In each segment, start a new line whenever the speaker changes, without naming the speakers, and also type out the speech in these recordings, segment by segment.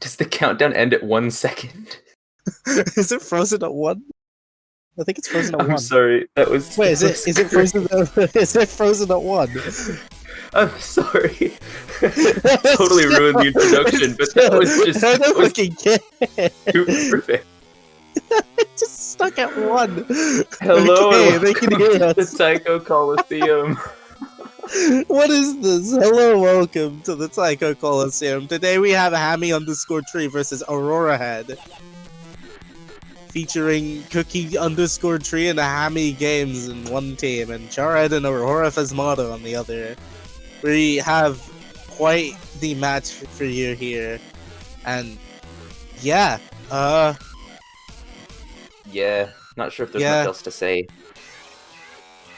Does the countdown end at 1 second?
Is it frozen at 1? I think it's frozen at 1.
I'm sorry, that was.
Wait, is it frozen? Is it frozen at 1?
I'm sorry. Totally ruined the introduction, but that was just too perfect.
It just stuck at 1.
Hello,
okay, they can hear us.
The Taiko Colosseum.
What is this? Hello, welcome to the Taiko Colosseum. Today we have Hammy_Tree versus AuroraHed. Featuring Cookie_Tree and Hammy Games in one team, and Jarhead and Aurora Phasmata on the other. We have quite the match for you here. And yeah,
yeah, not sure if there's much else to say.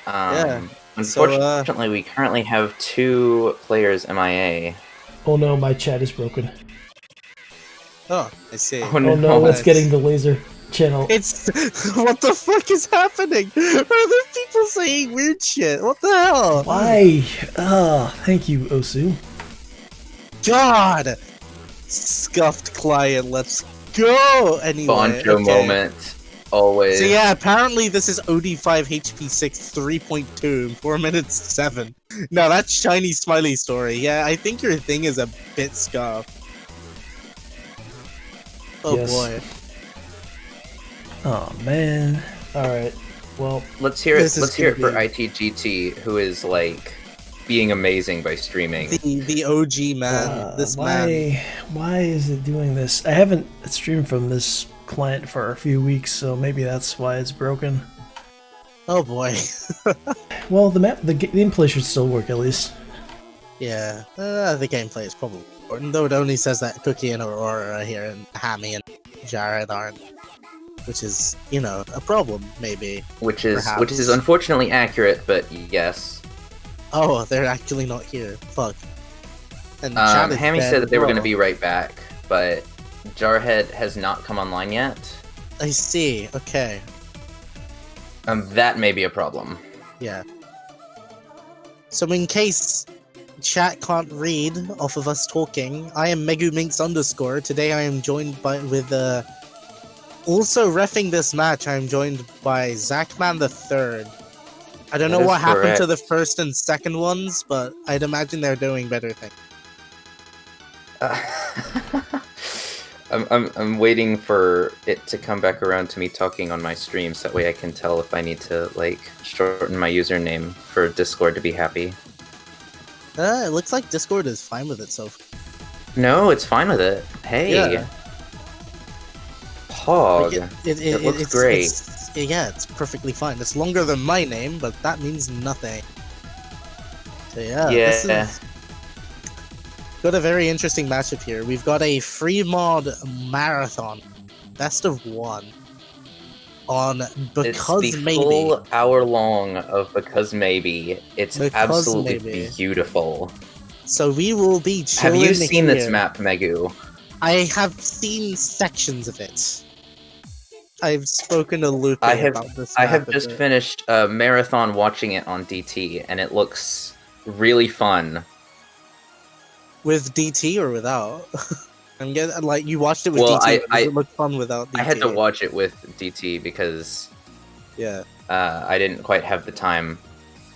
Yeah.
Unfortunately, we currently have 2 players MIA.
Oh no, my chat is broken.
Oh, I see.
Oh no,
it's getting the laser channel.
It's what the fuck is happening? Are there people saying weird shit? What the hell?
Why? Thank you, Osu.
God, scuffed client. Let's go. Anyway,
Boncho moment. Always.
So yeah, apparently this is OD5 HP6 3.2 4 minutes 7. No, that's shiny smiley story. Yeah, I think your thing is a bit scuffed. Oh
yes.
boy.
Oh man. Alright. Well,
let's hear it. Let's hear it for ITGT, who is like being amazing by streaming.
The OG man.
Why is it doing this? I haven't streamed from this client for a few weeks, so maybe that's why it's broken.
Oh boy.
Well, the gameplay should still work at least.
Yeah, the gameplay is probably important, though it only says that Cookie and Aurora are here, and Hammy and Jarhead aren't, which is, you know, a problem maybe.
Which is unfortunately accurate, but yes.
Oh, they're actually not here. Fuck. And
Hammy said that they were going to be right back, but Jarhead has not come online yet.
I see. Okay.
That may be a problem.
Yeah. So in case chat can't read off of us talking, I am MeguMinx_. Today I am joined with also reffing this match. I am joined by Zachman the Third. I don't know what happened to the first and second ones, but I'd imagine they're doing better things.
I'm waiting for it to come back around to me talking on my stream, so that way I can tell if I need to like shorten my username for Discord to be happy.
It looks like Discord is fine with it so far.
No, it's fine with it. Hey,
yeah.
Pog.
Like
it looks great.
Yeah, it's perfectly fine. It's longer than my name, but that means nothing. So yeah. This is... Got a very interesting matchup here. We've got a free mod marathon, best of 1, on Because
it's the
Maybe.
Full hour long of Because Maybe. It's absolutely beautiful.
So we will be chilling.
Have you seen this map, Megu?
I have seen sections of it. I've spoken to Luke about this map.
I have just finished a marathon watching it on DT, and it looks really fun.
With DT or without? I'm getting like you watched it with DT. Does it look fun without DT?
I had to watch it with DT because I didn't quite have the time.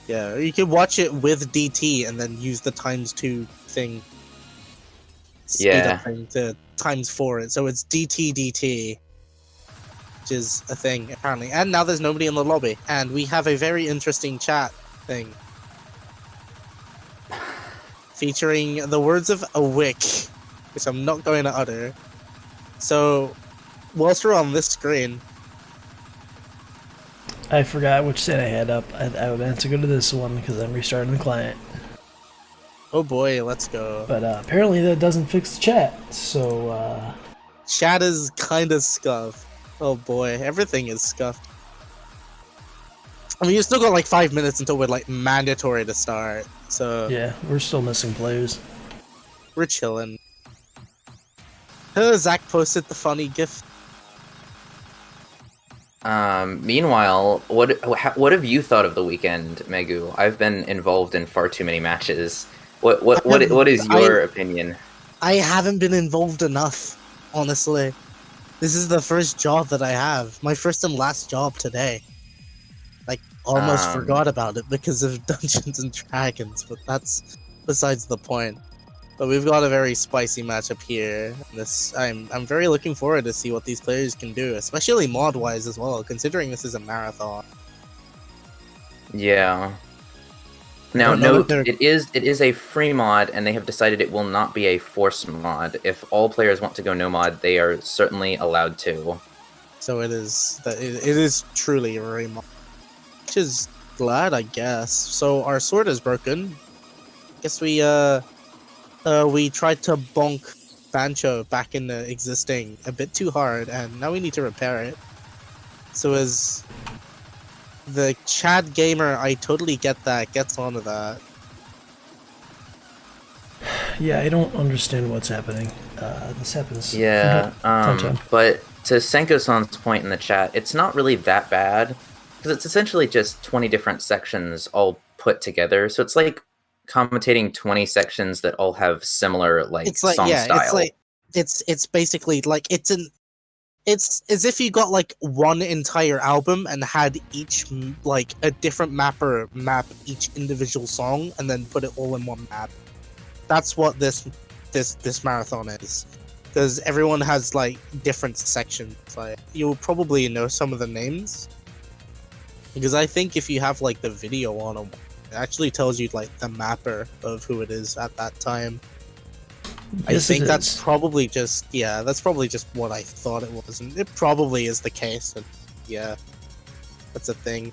Yeah, you can watch it with DT and then use the ×2 thing. Speed up thing to ×4 it. So it's DT, which is a thing apparently. And now there's nobody in the lobby, and we have a very interesting chat thing. Featuring the words of a wick, which I'm not going to utter. So, whilst we're on this screen...
I forgot which set I had up. I would have to go to this one because I'm restarting the client.
Oh boy, let's go.
But apparently that doesn't fix the chat, so...
Chat is kinda scuffed. Oh boy, everything is scuffed. I mean, you still got like 5 minutes until we're like mandatory to start, so...
Yeah, we're still missing players.
We're chilling. Zach posted the funny gif.
Meanwhile, what have you thought of the weekend, Megu? I've been involved in far too many matches. What is your opinion?
I haven't been involved enough, honestly. This is the first job that I have. My first and last job today. Like, almost forgot about it because of Dungeons and Dragons, but that's besides the point. But we've got a very spicy matchup here. I'm very looking forward to see what these players can do, especially mod-wise as well, considering this is a marathon.
Yeah. Now, note, it is a free mod, and they have decided it will not be a forced mod. If all players want to go no mod, they are certainly allowed to.
So it is truly a free mod. Which is glad, I guess. So our sword is broken. Guess we tried to bonk Bancho back into existing a bit too hard, and now we need to repair it. So as the Chad gamer, I totally get that, gets onto that.
Yeah, I don't understand what's happening. This happens.
Yeah,
from time to time.
but to Senko-san's point in the chat, it's not really that bad, because it's essentially just 20 different sections all put together, so it's like commentating 20 sections that all have similar song style.
It's basically like it's as if you got like one entire album and had each like a different mapper map each individual song and then put it all in one map. That's what this marathon is, because everyone has like different sections. Like, you'll probably know some of the names, because I think if you have like the video on them, it actually tells you like the mapper of who it is at that time.
Yes,
I think that's probably just what I thought it was, and it probably is the case. And yeah, that's a thing.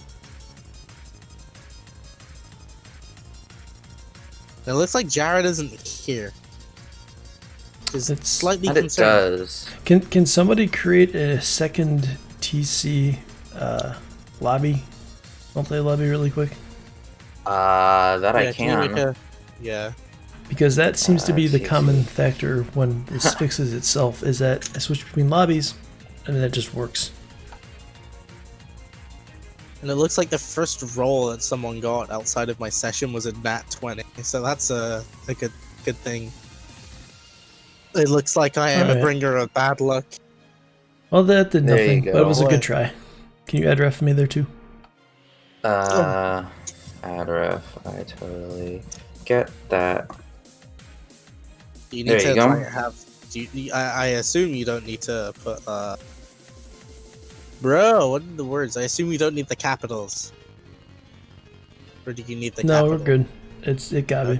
It looks like Jared isn't here. It's slightly concerning.
It does.
Can somebody create a second TC lobby, multi lobby, really quick?
I can.
Yeah.
Because that seems to be the common factor when this fixes itself, is that I switch between lobbies, and then it just works.
And it looks like the first roll that someone got outside of my session was a nat 20, so that's a good thing. It looks like I am a bringer of bad luck.
Well, that did nothing, but it was a good try. Can you add ref me there too?
Add ref, I totally get that.
Do you need I assume you don't need to put Bro, what are the words? I assume you don't need the capitals. Or do you need the
No,
capital?
we're good. It got me.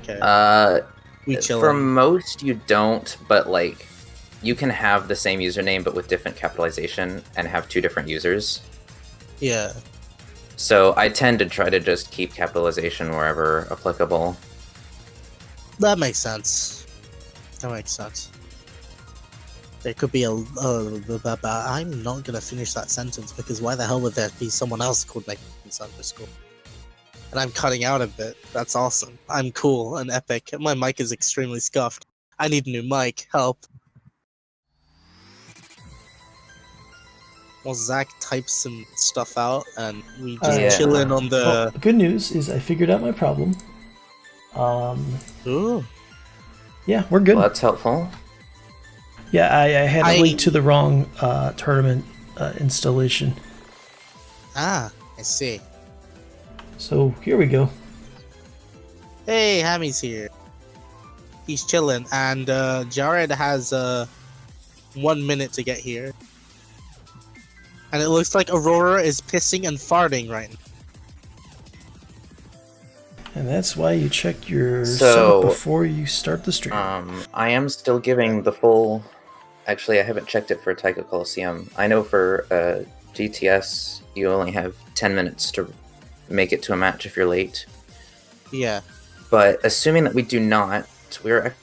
Okay.
For most you don't, but like you can have the same username but with different capitalization and have two different users.
Yeah.
So I tend to try to just keep capitalization wherever applicable.
That makes sense. There could be I'm not gonna finish that sentence because why the hell would there be someone else called _? And I'm cutting out a bit. That's awesome. I'm cool and epic. My mic is extremely scuffed. I need a new mic. Help. Well, Zach types some stuff out and we just chill in on the...
Well, the good news is I figured out my problem.
Ooh.
Yeah, we're good.
Well, that's helpful.
Yeah, I had a link to the wrong tournament installation.
Ah, I see.
So here we go.
Hey, Hammy's here. He's chilling, and Jared has 1 minute to get here. And it looks like Aurora is pissing and farting right now.
And that's why you check your setup before you start the stream.
I am still giving the full... Actually, I haven't checked it for Taiko Colosseum. I know for GTS, you only have 10 minutes to make it to a match if you're late.
Yeah.
But assuming that we do not, we're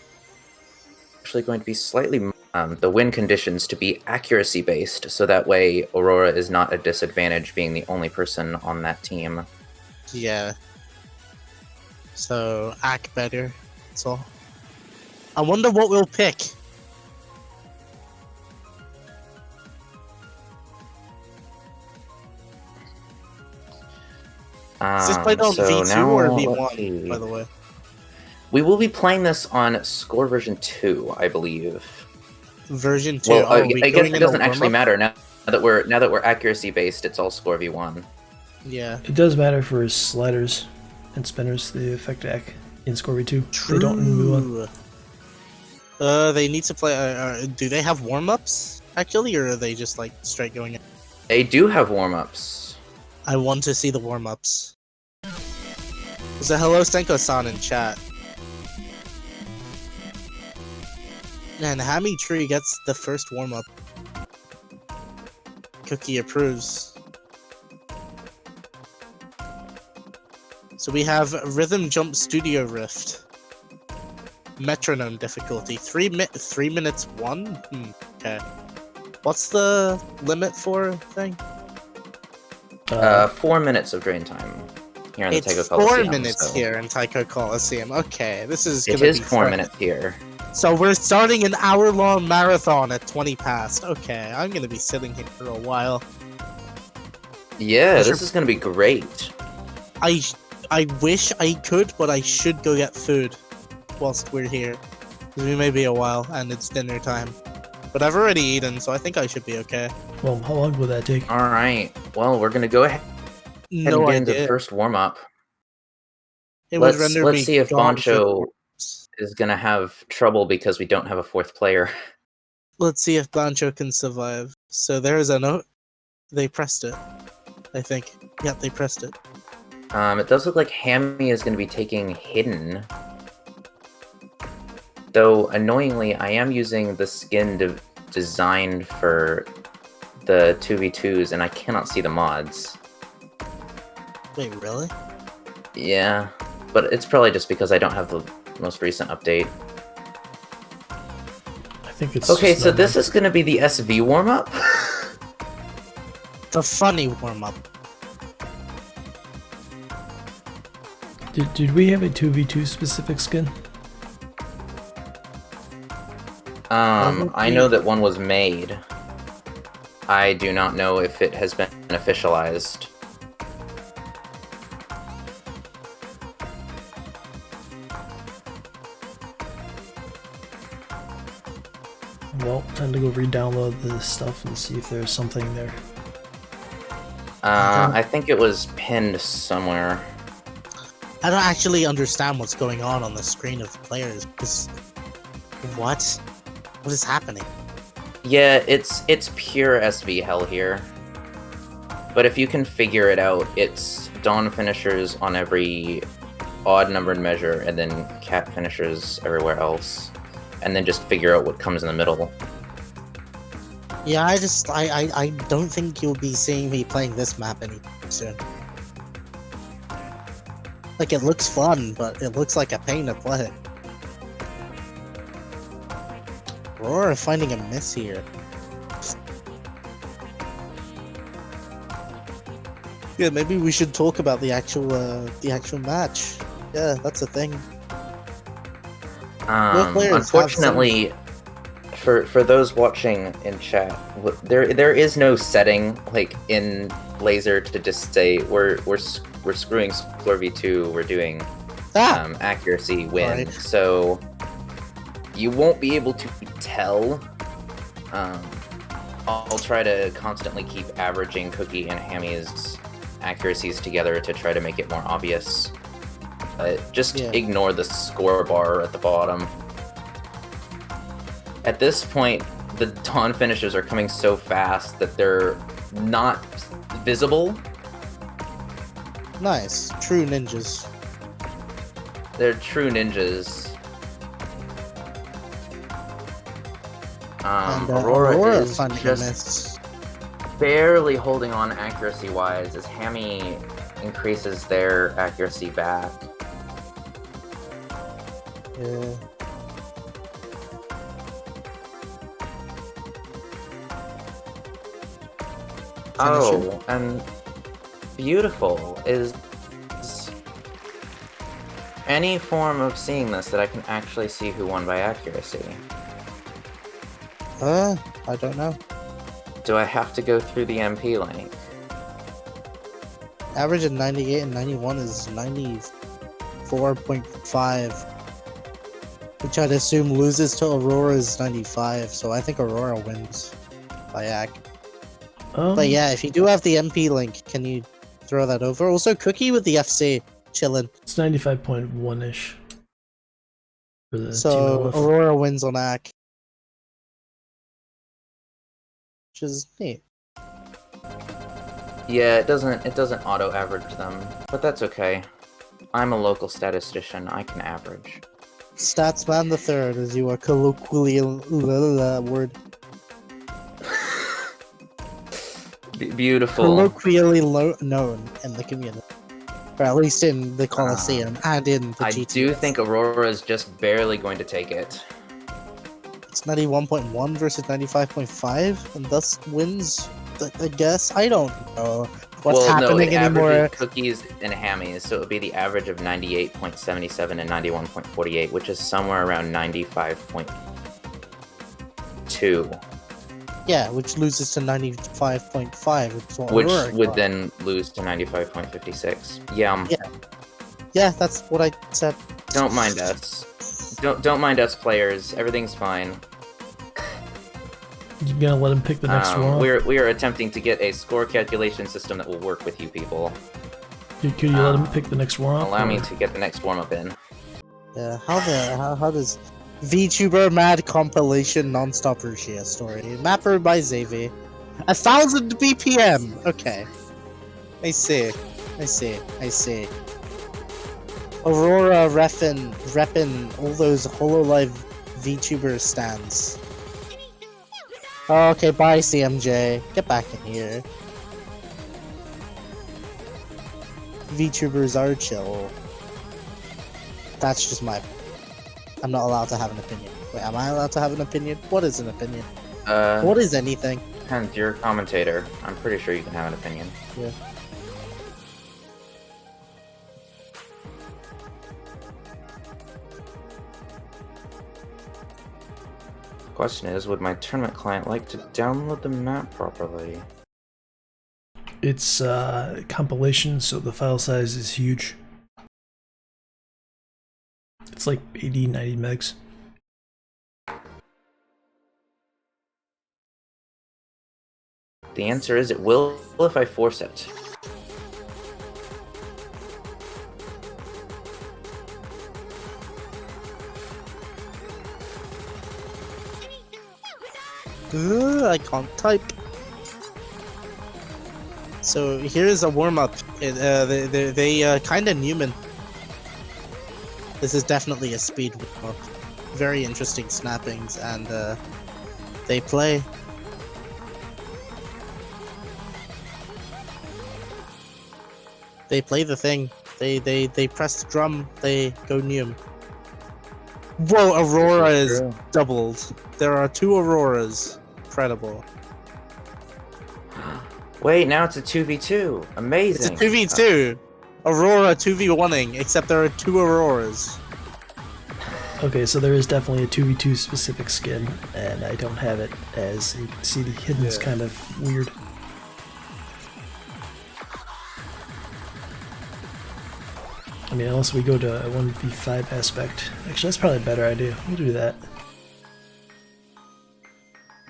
actually going to be slightly... the win conditions to be accuracy-based, so that way Aurora is not a disadvantage being the only person on that team.
Yeah. So, act better. That's all. I wonder what we'll pick. Is this played on V2 or V1, by the way?
We will be playing this on score version 2, I believe.
Version 2.
Well,
are
I
we
guess
going
it
in
doesn't
a
actually
warm-up?
matter now that we're accuracy based. It's all score v1.
Yeah.
It does matter for sliders and spinners. They affect in score v2. They don't in move on.
They need to play. Do they have warm-ups actually, or are they just like straight going in?
They do have warm-ups.
I want to see the warm-ups. So hello, Senko-san in chat. And Hammy Tree gets the first warm-up. Cookie approves. So we have Rhythm Jump Studio Rift. Metronome difficulty. 3 minutes 1? Okay. What's the limit for thing?
4 minutes of drain time here in the Taiko
It's
Colosseum.
4 minutes
so
here in Taiko Colosseum. Okay, this is
It
gonna
is
be
4
fun.
minutes here.
So we're starting an hour-long marathon at 20 past. Okay, I'm gonna be sitting here for a while.
Yeah, this is gonna be great.
I wish I could, but I should go get food whilst we're here. Because we may be a while, and it's dinner time. But I've already eaten, so I think I should be okay.
Well, how long will that take?
All right. Well, we're gonna go ahead
No
and get into the
idea.
first warm-up.
It would
Let's
render me
see if
gone for
Bancho
warm-ups.
is gonna have trouble because we don't have a 4th player.
Let's see if Bancho can survive. So there's a note. They pressed it. I think. Yep, they pressed it.
It does look like Hammy is gonna be taking Hidden. Though, annoyingly, I am using the skin designed for the 2v2s, and I cannot see the mods.
Wait, really?
Yeah, but it's probably just because I don't have the most recent update.
I think it's
Okay,
just
so
normal.
this is gonna be the SV warm-up?
The funny warm-up.
Did we have a 2v2 specific skin?
I know that one was made. I do not know if it has been officialized.
Well, time to go re-download the stuff and see if there's something there.
I think it was pinned somewhere.
I don't actually understand what's going on the screen of players. Because what? What is happening?
Yeah, it's pure SV hell here. But if you can figure it out, it's Dawn finishers on every odd numbered measure, and then Cat finishers everywhere else. And then just figure out what comes in the middle.
Yeah, I don't think you'll be seeing me playing this map anytime soon. Like, it looks fun, but it looks like a pain to play. Aurora finding a miss here. Yeah, maybe we should talk about the actual match. Yeah, that's a thing. players have
Unfortunately, for those watching in chat, there is no setting like in Laser to just say we're screwing score v2. We're doing accuracy win.
Alright.
So you won't be able to tell. I'll try to constantly keep averaging Cookie and Hammy's accuracies together to try to make it more obvious. Just ignore the score bar at the bottom. At this point, the Dawn finishers are coming so fast that they're not visible.
Nice. True ninjas.
They're true ninjas.
And
Aurora is
finding a
just
miss.
barely holding on accuracy-wise as Hammy increases their accuracy back.
Yeah.
Oh, and beautiful is any form of seeing this that I can actually see who won by accuracy.
I don't know.
Do I have to go through the MP link?
Average of 98 and 91 is 94.5. which I'd assume loses to Aurora's 95, so I think Aurora wins by Ag. But yeah, if you do have the MP link, can you throw that over? Also, Cookie with the FC, chillin'.
It's 95.1-ish. For the
So
Team
Aurora wins on Ag. Which is neat.
Yeah, it doesn't auto average them, but that's okay. I'm a local statistician. I can average.
Statsman the Third, as you are colloquially word.
Beautiful.
Colloquially known in the community, or at least in the Colosseum and in the
I
GTS.
do think Aurora is just barely going to take it.
It's 91.1 versus 95.5, and thus wins. I guess I don't know what's happening
it
anymore.
averages cookies and hammies, so it would be the average of 98.77 and 91.48, which is somewhere around 95.2.
Yeah, which loses to 95.5,
Which
Aurora
would
got.
then lose to 95.56. Yeah.
Yeah, that's what I said.
Don't mind us. Don't mind us players. Everything's fine.
You gonna let him pick the next one?
We are attempting to get a score calculation system that will work with you people.
Could you let him pick the next one?
Allow me to get the next warm up in.
Yeah, how does VTuber Mad Compilation Non-Stop Rushia story? Mapper by Xavier. 1000 BPM! Okay. I see. Aurora reppin' all those HoloLive VTuber stands. Okay, bye CMJ. Get back in here. VTubers are chill. That's just my... I'm not allowed to have an opinion. Wait, am I allowed to have an opinion? What is an opinion? What is anything?
Depends, you're a commentator. I'm pretty sure you can have an opinion.
Yeah.
Question is, would my tournament client like to download the map properly?
It's compilation, so the file size is huge. It's like 80, 90 megs.
The answer is it will if I force it.
I can't type. So here's a warm-up. They kind of Newman. This is definitely a speed warm-up. Very interesting snappings, and they play. They play the thing. They press the drum. They go Neum. Whoa! Aurora is doubled. There are two Auroras. Incredible.
Wait, now it's a 2v2. Amazing.
It's a 2v2. Aurora 2v1ing, except there are two Auroras.
Okay, so there is definitely a 2v2 specific skin, and I don't have it, as you can see the hidden's kind of weird. I mean, unless we go to a 1v5 aspect. Actually, that's probably a better idea. We'll do that.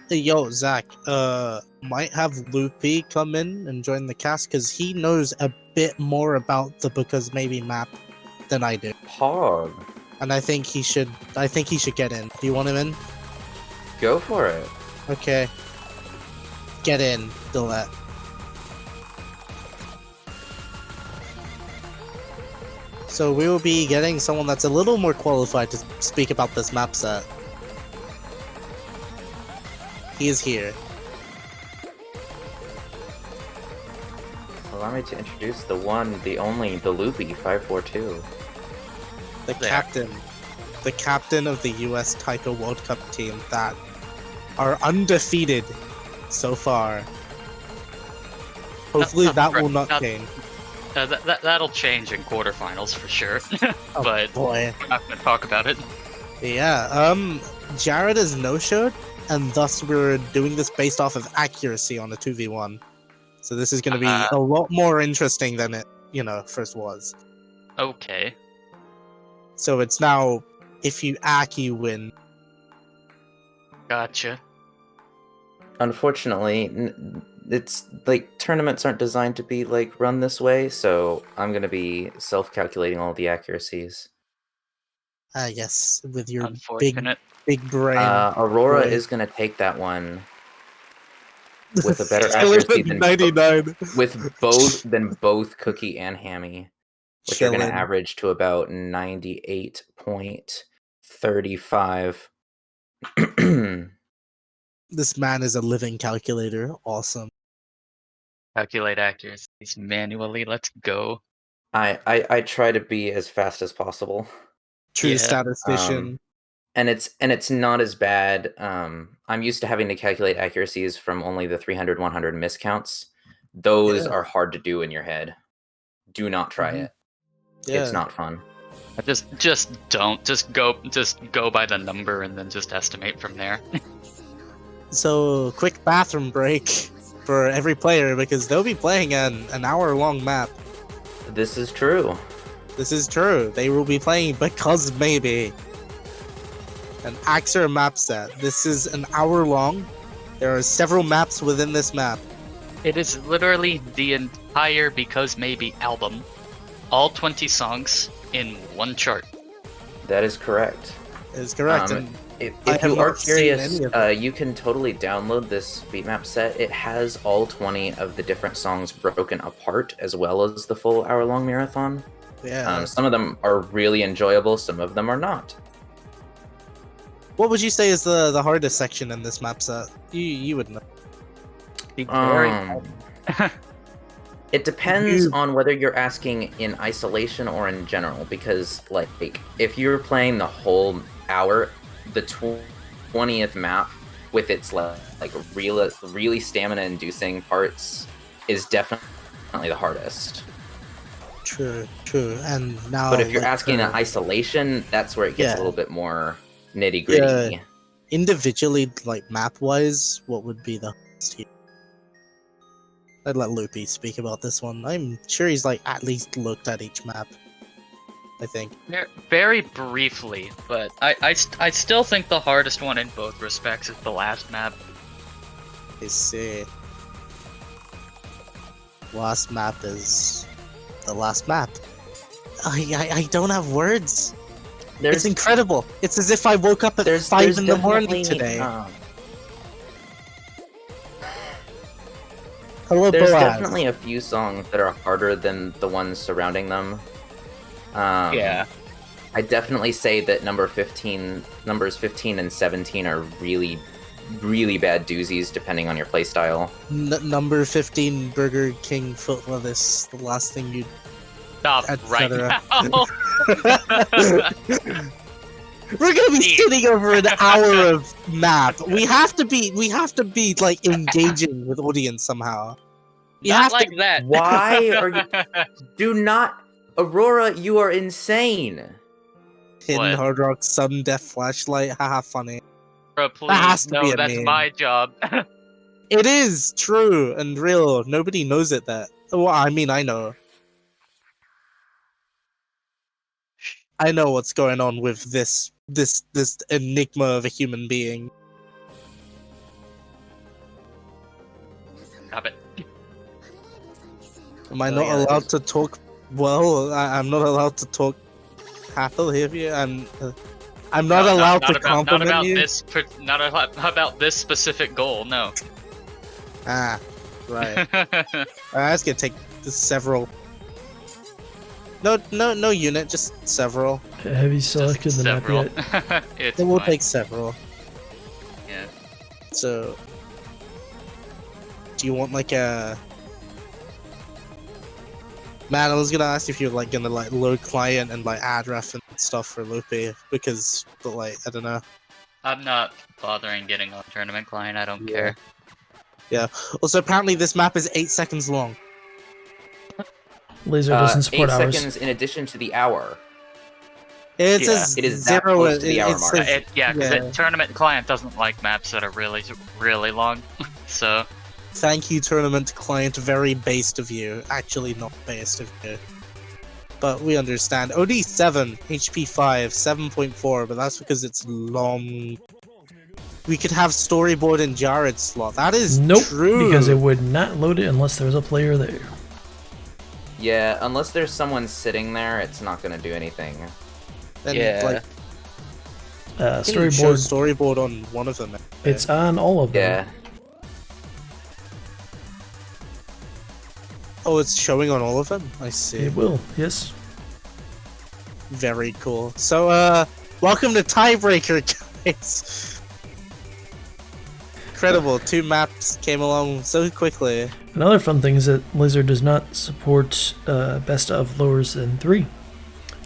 Hey, yo, Zach, might have Loopy come in and join the cast, because he knows a bit more about the Because Maybe map than I do.
Pog.
And I think he should get in. Do you want him in?
Go for it.
Okay. Get in, Dilette. So we will be getting someone that's a little more qualified to speak about this map set. He is here.
Allow me to introduce the one, the only, the Loopy 542.
The captain of the US Taiko World Cup team that are undefeated so far. Hopefully that will not change.
That'll change in quarterfinals for sure.
Oh,
but
boy.
we're not going to talk about it.
Yeah, Jared is no-showed, and thus we're doing this based off of accuracy on a 2v1. So this is going to be a lot more interesting than it, first was.
Okay.
So it's now If you act, you win.
Gotcha.
Unfortunately, it's like tournaments aren't designed to be like run this way, so I'm gonna be self-calculating all the accuracies.
I guess with your
Unfortunate.
big brain.
Aurora
boy.
is gonna take that one with a better
Chilling
accuracy
at
than
99.
both Cookie and Hammy, which are gonna
Chilling.
average to about 98.35.
This man is a living calculator. Awesome.
Calculate accuracies manually. Let's go.
I try to be as fast as possible.
True
Yeah.
statistician.
And it's not as bad. I'm used to having to calculate accuracies from only the 300, 100 miscounts. Those
Yeah.
are hard to do in your head. Do not try
Mhm.
it.
Yeah.
It's not fun.
Just don't. Just go by the number and then just estimate from there.
So, quick bathroom break for every player because they'll be playing an hour-long map.
This is true.
This is true. They will be playing because maybe an Axer map set. This is an hour long. There are several maps within this map.
It is literally the entire Because Maybe album. All 20 songs in one chart.
That is correct.
It is correct.
Um,
And
If
I
you
have
are
not seen
curious,
any of them.
you can totally download this beatmap set. It has all 20 of the different songs broken apart, as well as the full hour-long marathon.
yeah.
Some of them are really enjoyable, some of them are not.
What would you say is the hardest section in this map set? You would know.
It depends
You-
on whether you're asking in isolation or in general, because like if you're playing the whole hour, the 20th map with its like really stamina-inducing parts is definitely the hardest.
True. And now.
But if you're
like,
asking in isolation, that's where it gets
Yeah.
a little bit more nitty-gritty.
Yeah. individually, like map-wise, what would be the hardest here? I'd let Loopy speak about this one. I'm sure he's like at least looked at each map. I think.
Very briefly, but I still think the hardest one in both respects is the last map.
I see. Last map is the last map. I don't have words. It's incredible. It's as if I woke up at 5 in the morning today. Hello,
There's
Boaz.
definitely a few songs that are harder than the ones surrounding them.
Yeah.
I definitely say that numbers 15 and 17 are really, really bad doozies depending on your playstyle.
Number 15, Burger King foot lettuce. The last thing you'd.
Stop right
etc.
now.
We're gonna be sitting over an hour of map. We have to be like engaging with audience somehow. You
Not
have
like
to.
that.
Why are you? Do not, Aurora. You are insane.
Hidden
What?
Hard Rock Sudden Death Flashlight. Haha, funny.
Bro,
has
please.
to
No,
be a
that's
meme.
my job.
It is true and real. Nobody knows it. That. Well, I mean, I know. I know what's going on with this enigma of a human being.
Stop it.
Am I
Oh,
not
yeah,
allowed to talk? Well, I'm not allowed to talk happily of you. I'm not
No,
allowed
not
to
about,
compliment
not about
you.
not about this specific goal. No.
Ah, right. That's gonna take several. No unit, just several.
Have you selected
Just
the map
several.
yet?
It's
It will
fine.
take several.
Yeah.
So, do you want like a? Man, I was gonna ask if you're like gonna like load client and like add ref and stuff for Loopy because, but like I don't know.
I'm not bothering getting on tournament client. I don't
Yeah.
care.
Also, apparently this map is 8 seconds long.
Laser doesn't
8
support hours.
seconds in addition to the hour.
It
Yeah,
says
it is that
zero.
close to the hour
it
mark.
says-
Because
yeah.
tournament client doesn't like maps that are really, really long. So
Thank you, tournament client. Very based of you. Actually, not based of you. but we understand. OD7, HP 5, 7.4, but that's because it's long. We could have storyboard in Jared's slot. That is true.
Because it would not load it unless there was a player there.
Yeah, unless there's someone sitting there, it's not gonna do anything.
Then,
Yeah.
like, can you show storyboard on one of them.
It's on all of them.
Yeah.
Oh, it's showing on all of them? I see.
It will, yes.
Very cool. So, welcome to Tiebreaker, guys. Incredible. 2 maps came along so quickly.
Another fun thing is that Blizzard does not support best of lowers than 3.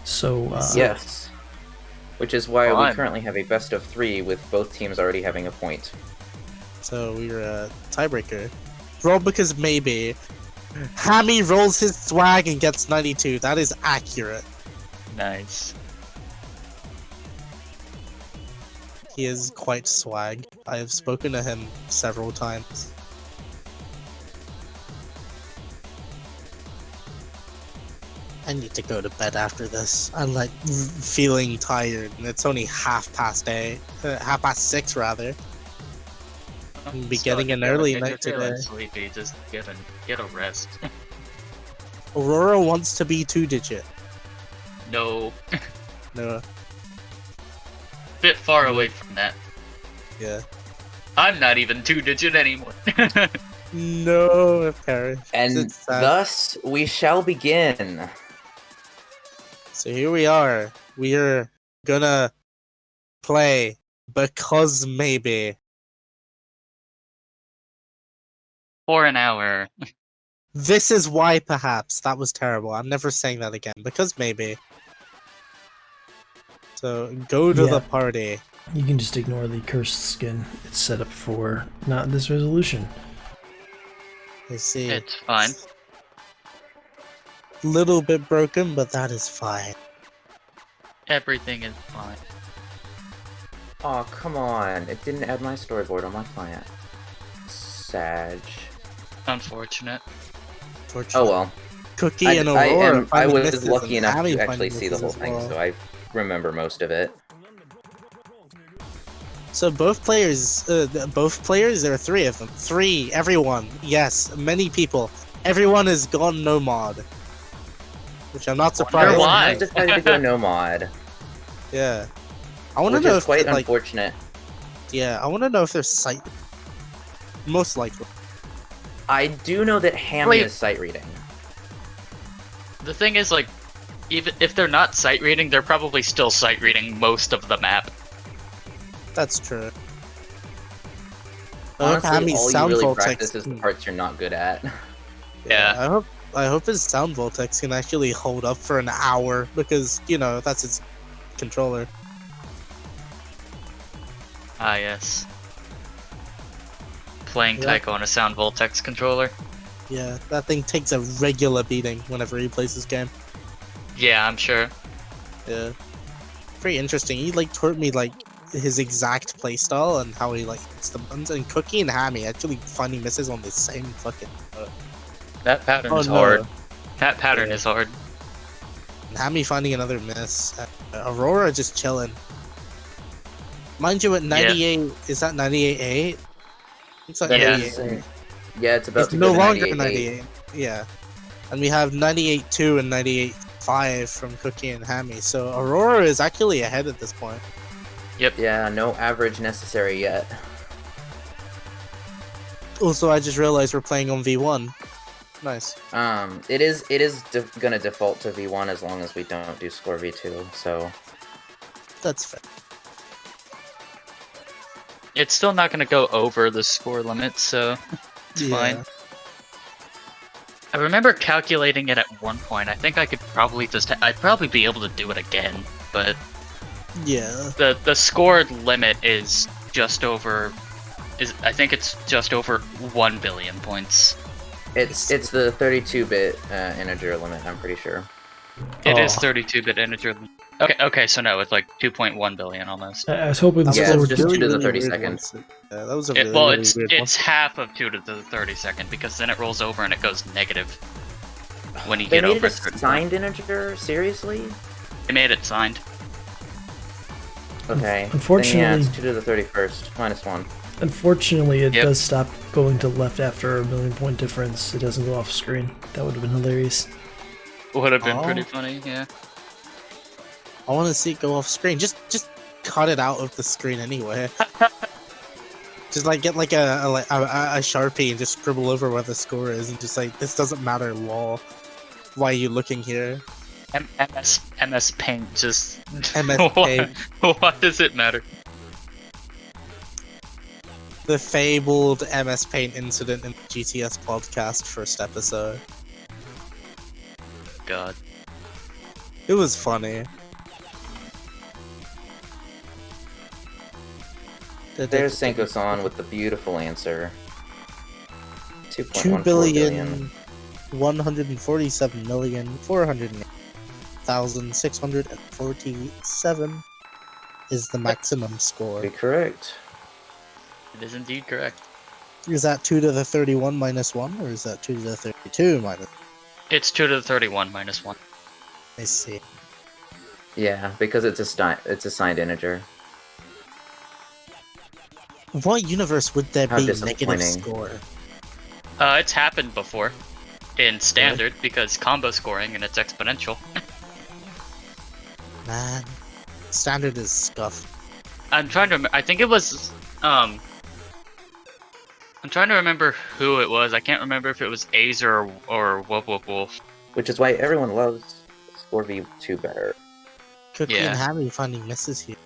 So,
Yes. Which is why we
Fun.
currently have a best of 3 with both teams already having a point.
So, we're a tiebreaker. Roll because maybe. Hammy rolls his swag and gets 92. That is accurate.
Nice.
He is quite swag. I have spoken to him several times. I need to go to bed after this. I'm like feeling tired, and it's only 6:30 rather. I'll be getting an early night today.
Sleepy, just get a rest.
Aurora wants to be 2-digit.
No,
No,
bit far away from that.
yeah.
I'm not even 2-digit anymore.
No, Paris.
And
It's sad.
thus, we shall begin.
So here we are. We're gonna play because maybe.
For an hour.
This is why perhaps. That was terrible. I'm never saying that again. Because maybe. So go to
Yeah.
the party.
you can just ignore the cursed skin. It's set up for not this resolution.
I see.
It's fine.
Little bit broken, but that is fine.
Everything is fine.
Oh, come on. It didn't add my storyboard on my client. Sag.
Unfortunate.
Fortunately.
Oh well.
Cookie
I,
and
I,
Aurora.
am, I
finding
was
misses
lucky
and
enough
Abby
to actually
finding
see the
misses
whole
as
thing,
well.
so I remember most of it.
So both players, there are 3 of them. 3, everyone. Yes, many people. Everyone has gone no mod. Which I'm not surprised.
why.
I decided to go no mod,
Yeah. I want to
which
know
is
if
quite
like,
unfortunate.
yeah, I want to know if there's sight. Most likely.
I do know that Hammy
Wait.
is sight reading.
The thing is, like, even if they're not sight reading, they're probably still sight reading most of the map.
That's true. I hope
Honestly,
Hammy's
all you
sound
really
vortex
practice is the
can-
parts you're not good at.
Yeah.
I hope his sound vortex can actually hold up for an hour because that's his controller.
Ah, yes. Playing
Yeah.
Taiko on a Sound Voltex controller.
Yeah, that thing takes a regular beating whenever he plays this game.
Yeah, I'm sure.
Yeah. Very interesting. He taught me his exact playstyle and how he hits the buttons. And Cookie and Hammy actually finding misses on the same fucking.
That pattern is
no.
hard. That pattern
Yeah.
is hard.
And Hammy finding another miss. Aurora just chilling. Mind you, at 98, is that 98.8? It's like
That
That
98.
is- yeah, it's about
It's
to
no
go to
longer
98.8.
98. Yeah. And we have 98.2 and 98.5 from Cookie and Hammy. So Aurora is actually ahead at this point.
Yeah, no average necessary yet.
Also, I just realized we're playing on V1. Nice.
It is gonna default to V1 as long as we don't do score V2. So
That's fair.
It's still not going to go over the score limit, so it's fine. I remember calculating it at one point. I think I could probably I'd probably be able to do it again, but
Yeah.
the score limit is just over. I think it's just over 1 billion points.
it's the 32-bit integer limit. I'm pretty sure.
It is
Oh.
32-bit integer. Okay, so no, it's like 2.1 billion almost.
I was hoping
That
the
Yeah,
was
score
it's
would
just
just
2 to the
really weird
32nd.
one. Yeah, that was a
It,
really,
well,
really
it's
weird
it's half of 2 to the 32nd because then it rolls over and it goes negative. when you
They
get
made
over
it
a
a
certain point.
signed integer? Seriously?
They made it signed.
Okay.
Unfortunately-
Then, yeah, it's 2 to the 31st, minus 1.
Unfortunately, it
Yep.
does stop going to left after a 1,000,000 point difference. It doesn't go off screen. That would have been hilarious.
Would have been
Oh.
pretty funny, yeah.
I want to see it go off screen. Just cut it out of the screen anyway. Just like get like a Sharpie and just scribble over where the score is, and just like, this doesn't matter, lol. Why are you looking here?
MS Paint just.
MS Paint.
Why does it matter?
The fabled MS Paint incident in the GTS podcast first episode.
God.
It was funny.
There's Senko-san with the beautiful answer.
2 billion 147,408,647 is the maximum score.
Be correct.
It is indeed correct.
Is that 2 to the 31 minus 1, or is that 2 to the 32 minus?
It's 2 to the 31 minus 1.
I see.
Yeah, because it's a signed integer.
What universe would there
How
be negative
disappointing.
score?
It's happened before. In standard, because combo scoring and it's exponential.
Man, standard is scuffed.
I'm trying to I think it was, I'm trying to remember who it was. I can't remember if it was Azer or Wolf Wolf Wolf.
Which is why everyone loves Score V2 better.
Cookie
Yeah.
and Hammy finding misses here.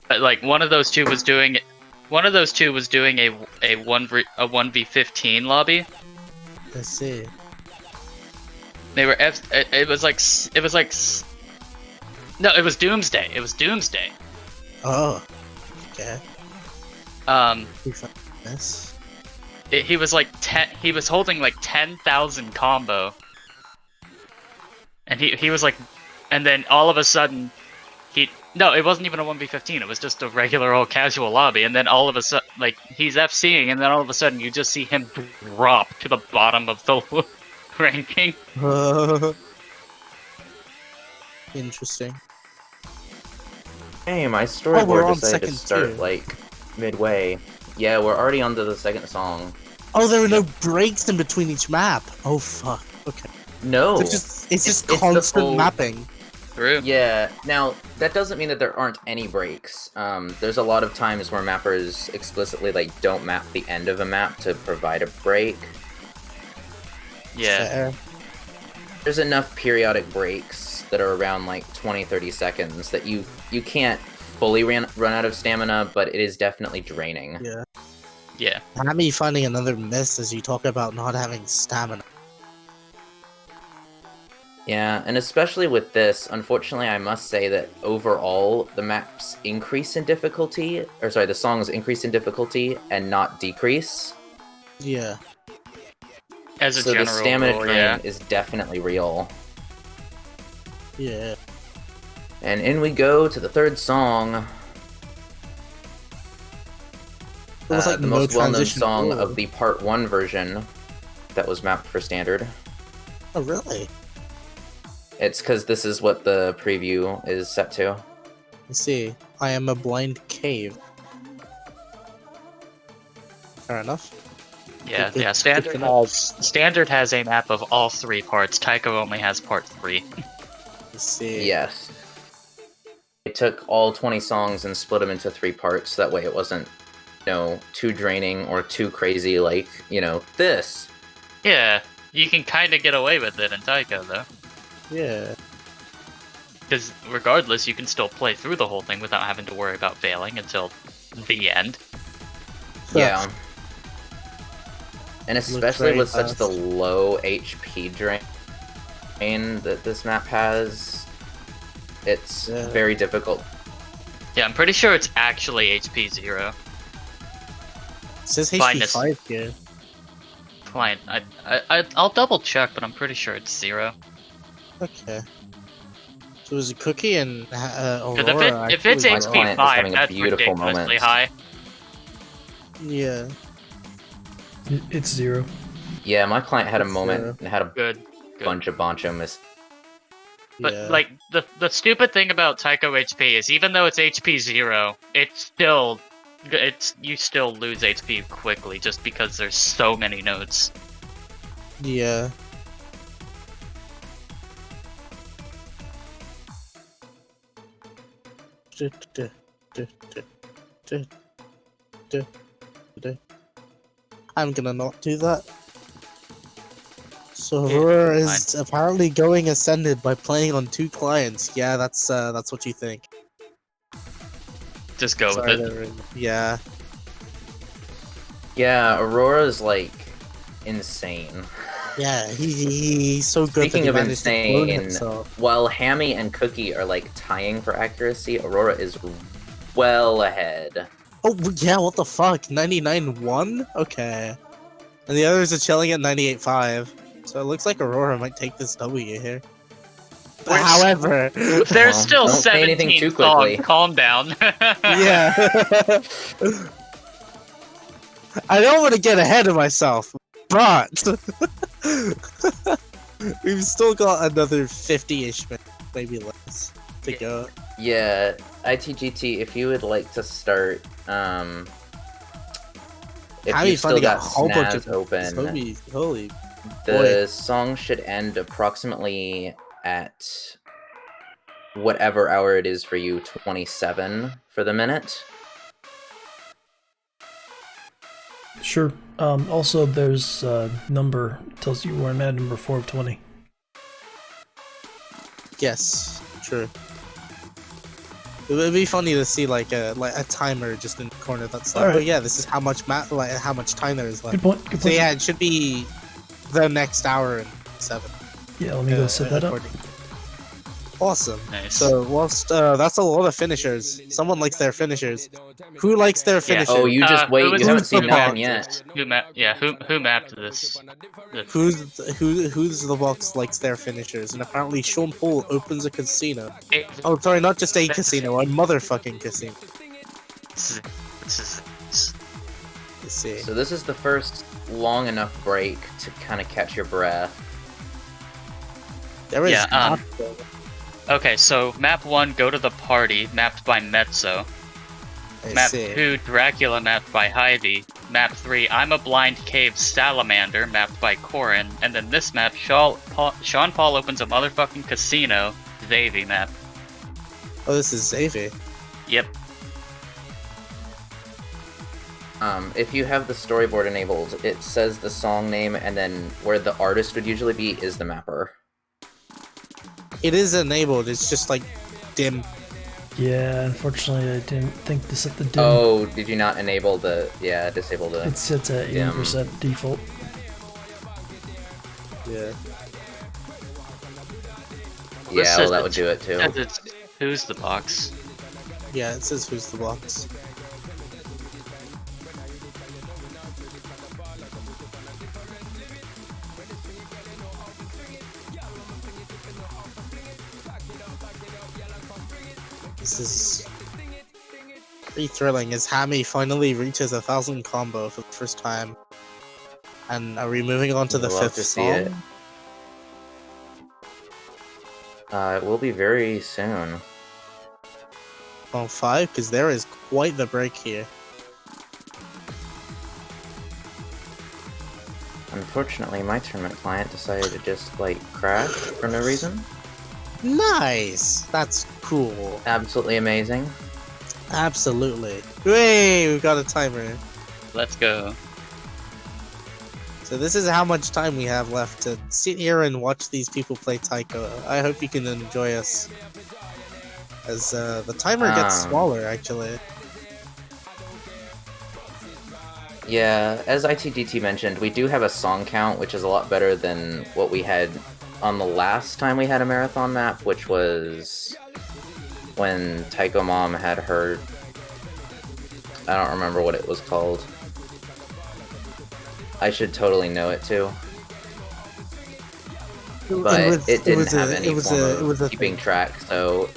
But like one of those two was doing a 1v15 lobby.
Let's see.
They were it was like no, it was Doomsday. It was Doomsday.
Oh, okay. We found this.
He was like he was holding like 10,000 combo. And he was like, and then all of a sudden no, it wasn't even a 1v15, it was just a regular old casual lobby, and then all of a sudden, like, he's FCing, and then all of a sudden you just see him drop to the bottom of the ranking.
Interesting.
Hey, my
we're
storyboard
on
decided to
second
start,
tier.
like, midway. Yeah, we're already on to the second song.
Oh, there were no breaks in between each map. Oh fuck. Okay.
No!
It's just
It's the
constant
full-
mapping.
Through.
Yeah, now, that doesn't mean that there aren't any breaks. There's a lot of times where mappers explicitly, like, don't map the end of a map to provide a break.
Yeah.
Fair.
There's enough periodic breaks that are around, like, 20-30 seconds that you can't fully run out of stamina, but it is definitely draining.
Yeah.
Yeah.
Hammy finding another miss as you talk about not having stamina.
Yeah, and especially with this, unfortunately, I must say that overall, the maps increase in difficulty, or sorry, the songs increase in difficulty and not decrease.
Yeah.
As a
So
general
the stamina
rule,
drain
yeah.
is definitely real.
Yeah.
And in we go to the third song.
It was like
the
no
most well-known
transition
song
rule.
of the Part 1 version that was mapped for standard.
Oh really?
It's because this is what the preview is set to.
Let's see. I am a blind cave. Fair enough.
Yeah,
Good-
yeah.
good to know.
Standard has a map of all 3 parts. Taiko only has part 3.
Let's see.
Yes. They took all 20 songs and split them into 3 parts. That way it wasn't, too draining or too crazy like, this.
Yeah, you can kind of get away with it in Taiko, though.
Yeah.
Because regardless, you can still play through the whole thing without having to worry about failing until the end.
Yeah. And especially
very
with such
fast.
the low HP drain that this map has, it's
Yeah.
very difficult.
Yeah, I'm pretty sure it's actually HP 0.
It says
Fine,
HP 5 here.
Fine, I'll double check, but I'm pretty sure it's 0.
Okay. So it was a Cookie and
Because
Aurora.
if it's
actually
My
HP
client is
5,
having a
that's
beautiful
ridiculously
moment.
high.
Yeah.
It's 0.
Yeah, my client had a
It's,
moment and had a
Good. good.
bunch of Boncho miss.
But
Yeah.
like the stupid thing about Taiko HP is even though it's HP 0, you still lose HP quickly just because there's so many notes.
Yeah. I'm gonna not do that. So
Yeah,
Aurora is apparently going ascended by playing on 2 clients. Yeah, that's what you think.
Just go
Sorry,
with it.
yeah.
Yeah, Aurora's like insane.
Yeah, he's so good.
Speaking
that
of
he managed to clone
insane,
himself.
while Hammy and Cookie are like tying for accuracy, Aurora is well ahead.
Oh yeah, what the fuck? 99-1? Okay. And the others are chilling at 98.5. So it looks like Aurora might take this W here.
We're
However,
There's
Well,
still
don't say anything
17
too quickly.
songs. Calm down.
yeah. I don't want to get ahead of myself, but we've still got another 50-ish minutes, maybe less, to go.
Yeah, ITGT, if you would like to start, if
How
you've still
finding a
got
whole bunch
Snaz
of
open,
holy
the song should end approximately at whatever hour it is for you, 27 for the minute.
Sure. Also, there's number tells you we're at number 4 of 20.
Yes, true. It would be funny to see like a timer just in the corner that's like,
Alright.
oh yeah, this is how much how much time there is left.
Good point. Good
So
point.
yeah, it should be the next hour and 7.
Yeah, let me go set that up.
according. Awesome.
Nice.
So whilst that's a lot of finishers. Someone likes their finishers. Who likes their finishers?
Oh, you just wait, you haven't seen nothing
box?
yet.
Who mapped this?
Who's the box likes their finishers? And apparently Sean Paul opens a casino. Oh, sorry, not just a casino, a motherfucking casino.
This is
Let's see.
So this is the first long enough break to kind of catch your breath.
There is
Yeah,
not-
Okay, so map 1, Go to the Party, mapped by Mezzo.
I
Map
see.
2, Dracula, mapped by Hyvie. Map 3, I'm a Blind Cave Salamander, mapped by Corin. And then this map, Sean Paul opens a motherfucking casino, Xavi map.
Oh, this is Xavier.
Yep.
If you have the storyboard enabled, it says the song name, and then where the artist would usually be is the mapper.
It is enabled, it's just like dim.
Yeah, unfortunately, I didn't think to set the dim.
Oh, did you not enable the... Yeah, disable the...
It sits at 80% default.
Yeah.
Yeah, well, that would do it too.
Who's the box?
Yeah, it says who's the box. This is pretty thrilling as Hammy finally reaches 1,000 combo for the first time. And are we moving on to the
Love
5th
to see
song?
it. It will be very soon.
Song 5? Because there is quite the break here.
Unfortunately, my tournament client decided to just, like, crash for no reason.
Nice! That's cool.
Absolutely amazing.
Absolutely. Hey, we've got a timer.
Let's go.
So this is how much time we have left to sit here and watch these people play Taiko. I hope you can enjoy us. As the timer gets smaller, actually.
Yeah, as ITDT mentioned, we do have a song count, which is a lot better than what we had on the last time we had a marathon map, which was when Taiko Mom had her... I don't remember what it was called. I should totally know it too. But it didn't have any form of keeping track, so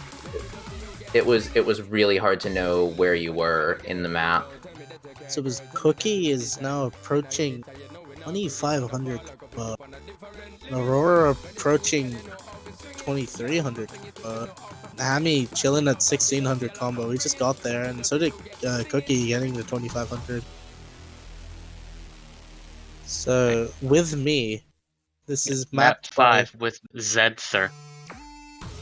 it was really hard to know where you were in the map.
So his Cookie is now approaching 2,500. Aurora approaching 2300 combo. Hammy chilling at 1600 combo. We just got there, and so did Cookie getting the 2500. So with me, this is
Map
map 5
5 with Zedther.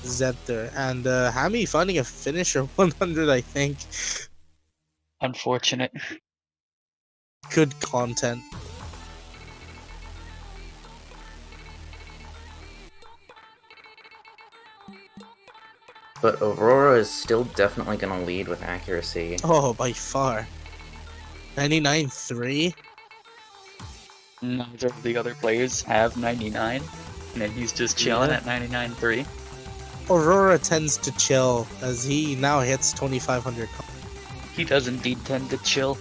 Zedther, and Hammy finding a finisher 100. I think
Unfortunate.
good content.
But Aurora is still definitely going to lead with accuracy.
Oh, by far. 99.3.
Neither of the other players have 99, and he's just chilling at 99.3.
Aurora tends to chill as he now hits 2500.
He does indeed tend to chill.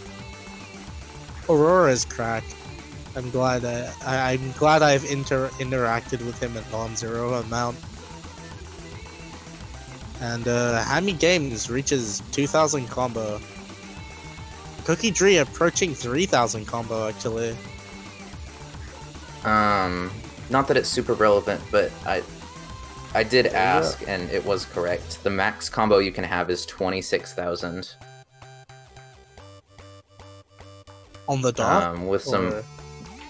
Aurora's cracked. I'm glad I'm glad I've interacted with him at non-zero amount. And Hammy Games reaches 2000 combo. Cookie Tree approaching 3000 combo actually.
Not that it's super relevant, but I did ask and it was correct. The max combo you can have is 26,000.
On the dot?
With some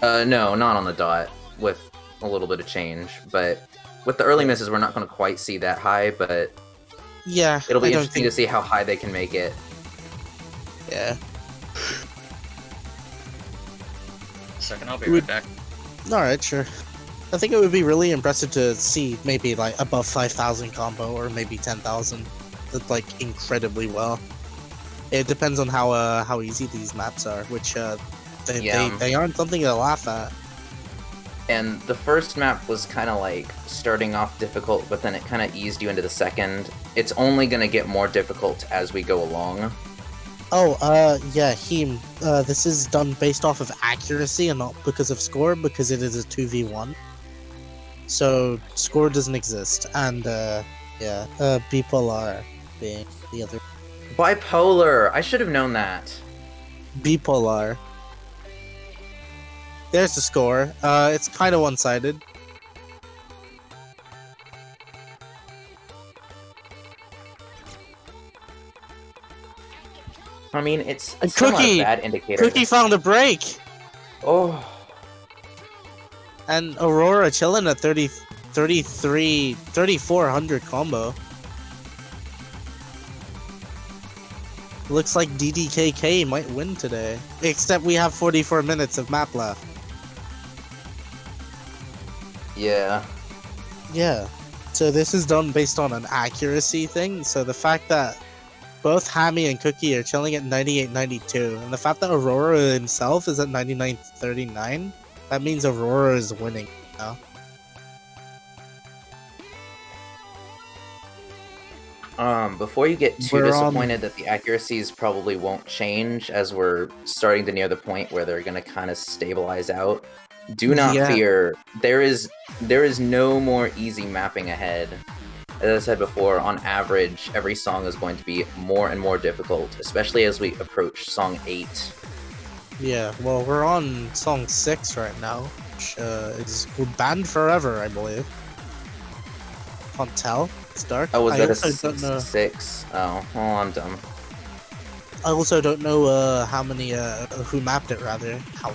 no, not on the dot, with a little bit of change, but with the early misses we're not going to quite see that high, but
yeah,
it'll be interesting to see how high they can make it.
Yeah.
Second, I'll be right back.
Alright, sure. I think it would be really impressive to see maybe like above 5,000 combo or maybe 10,000. That's like incredibly well. It depends on how easy these maps are, which they aren't something to laugh at.
And the first map was kind of like starting off difficult, but then it kind of eased you into the second. It's only going to get more difficult as we go along.
Oh, yeah, Heem. This is done based off of accuracy and not because of score, because it is a 2v1. So, score doesn't exist, and, yeah, bipolar being the other.
Bipolar! I should have known that.
Bipolar. There's the score. It's kind of one-sided.
I mean, it's
And
still not a
Cookie!
bad indicator.
Cookie found a break!
Oh.
And Aurora chilling at 3,400 combo. Looks like DDKK might win today. Except we have 44 minutes of map left.
Yeah.
Yeah. So this is done based on an accuracy thing. So the fact that both Hammy and Cookie are chilling at 98.92, and the fact that Aurora himself is at 99.39, that means Aurora is winning now.
Before you get too disappointed that the accuracies probably won't change as we're starting to near the point where they're gonna kind of stabilize out, do not fear. There is no more easy mapping ahead. As I said before, on average, every song is going to be more and more difficult, especially as we approach song 8.
Yeah, well, we're on song 6 right now, which is banned forever, I believe. Can't tell. It's dark.
Oh, was that a
don't know.
6? Oh, well, I'm dumb.
I also don't know how many who mapped it rather. How.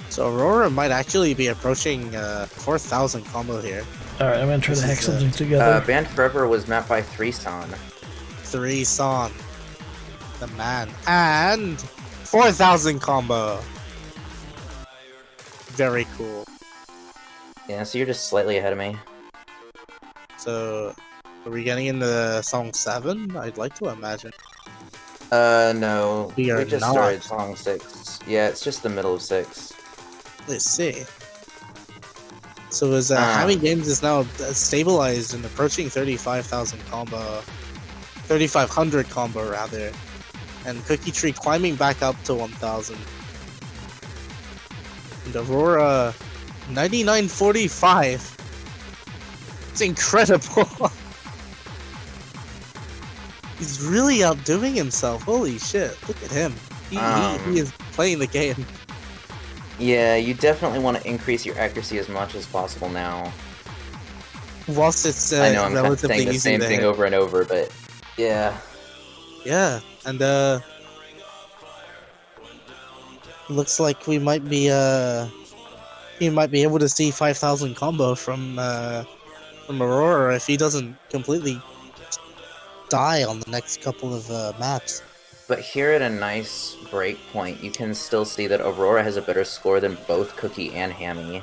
So Aurora might actually be approaching 4,000 combo here.
Alright, I'm gonna try to hack something together.
Band Forever was mapped by 3-San.
3-San. The man. And 4,000 combo. Very cool.
Yeah, so you're just slightly ahead of me.
So, are we getting into song 7? I'd like to imagine.
No.
We are
just
not.
started song 6. Yeah, it's just the middle of 6.
Let's see. So as Hammy Games is now stabilized and approaching 35,000 combo, 3,500 combo rather, and Cookie Tree climbing back up to 1,000. And Aurora 99.45. It's incredible. He's really outdoing himself. Holy shit! Look at him. He is playing the game.
Yeah, you definitely want to increase your accuracy as much as possible now.
Whilst it's
I know I'm kind of
relatively
saying the
easy
same
to
thing
hit.
over and over, but yeah.
Yeah, and looks like we might be able to see 5,000 combo from Aurora if he doesn't completely die on the next couple of maps.
But here at a nice break point, you can still see that Aurora has a better score than both Cookie and Hammy.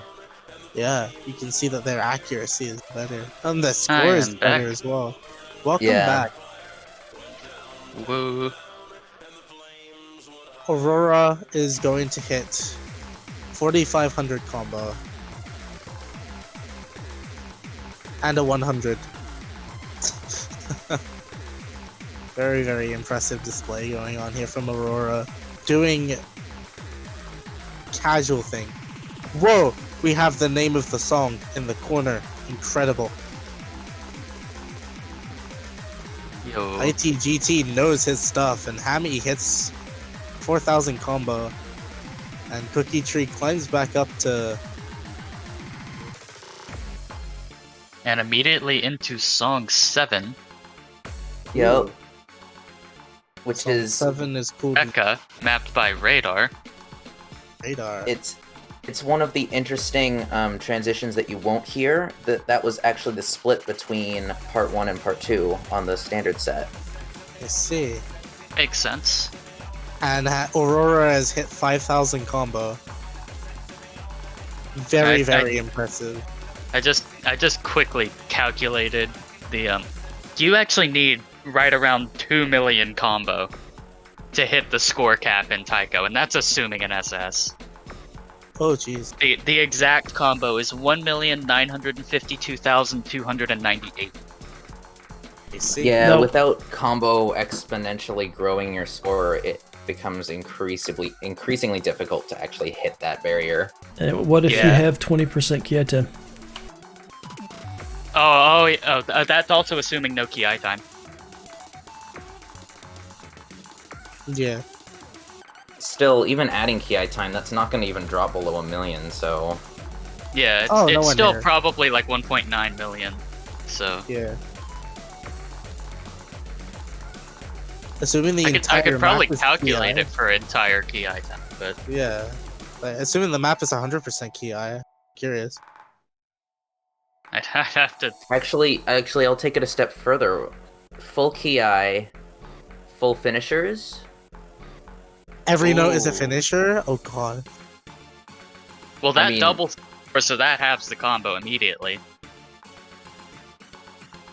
Yeah, you can see that their accuracy is better. And the
I
score is
am
better
back.
as well. Welcome
Yeah.
back.
Woo.
Aurora is going to hit 4,500 combo. And a 100. Very, very impressive display going on here from Aurora. Doing casual thing. Whoa! We have the name of the song in the corner. Incredible.
Yo.
ITGT knows his stuff, and Hammy hits 4,000 combo. And Cookie Tree climbs back up to...
And immediately into song 7.
Yep. Which
Song
is
7 is cool.
Eka, mapped by Radar.
Radar.
it's one of the interesting transitions that you won't hear. That was actually the split between part 1 and part 2 on the standard set.
I see.
Makes sense.
And Aurora has hit 5,000 combo. Very, very impressive.
I just quickly calculated the you actually need right around 2 million combo to hit the score cap in Taiko, and that's assuming an SS.
Oh jeez.
The exact combo is 1,952,298.
I see.
Yeah,
No.
without combo exponentially growing your score, it becomes increasingly difficult to actually hit that barrier.
What if you
Yeah.
have 20% Kieta?
That's also assuming no Ki time.
Yeah.
Still, even adding Ki time, that's not going to even drop below 1 million, so...
Yeah, it's,
Oh, no
it's
one
still
there.
probably like 1.9 million. So
Yeah. Assuming the
I
entire
could probably
map is
calculate
Ki.
it for entire Ki time, but
Yeah. Like, assuming the map is 100% Ki. Curious.
I'd have to.
Actually, I'll take it a step further. Full Ki, full finishers...
Every note is a
Ooh.
finisher? Oh god.
Well, that
mean-
doubles, so that halves the combo immediately.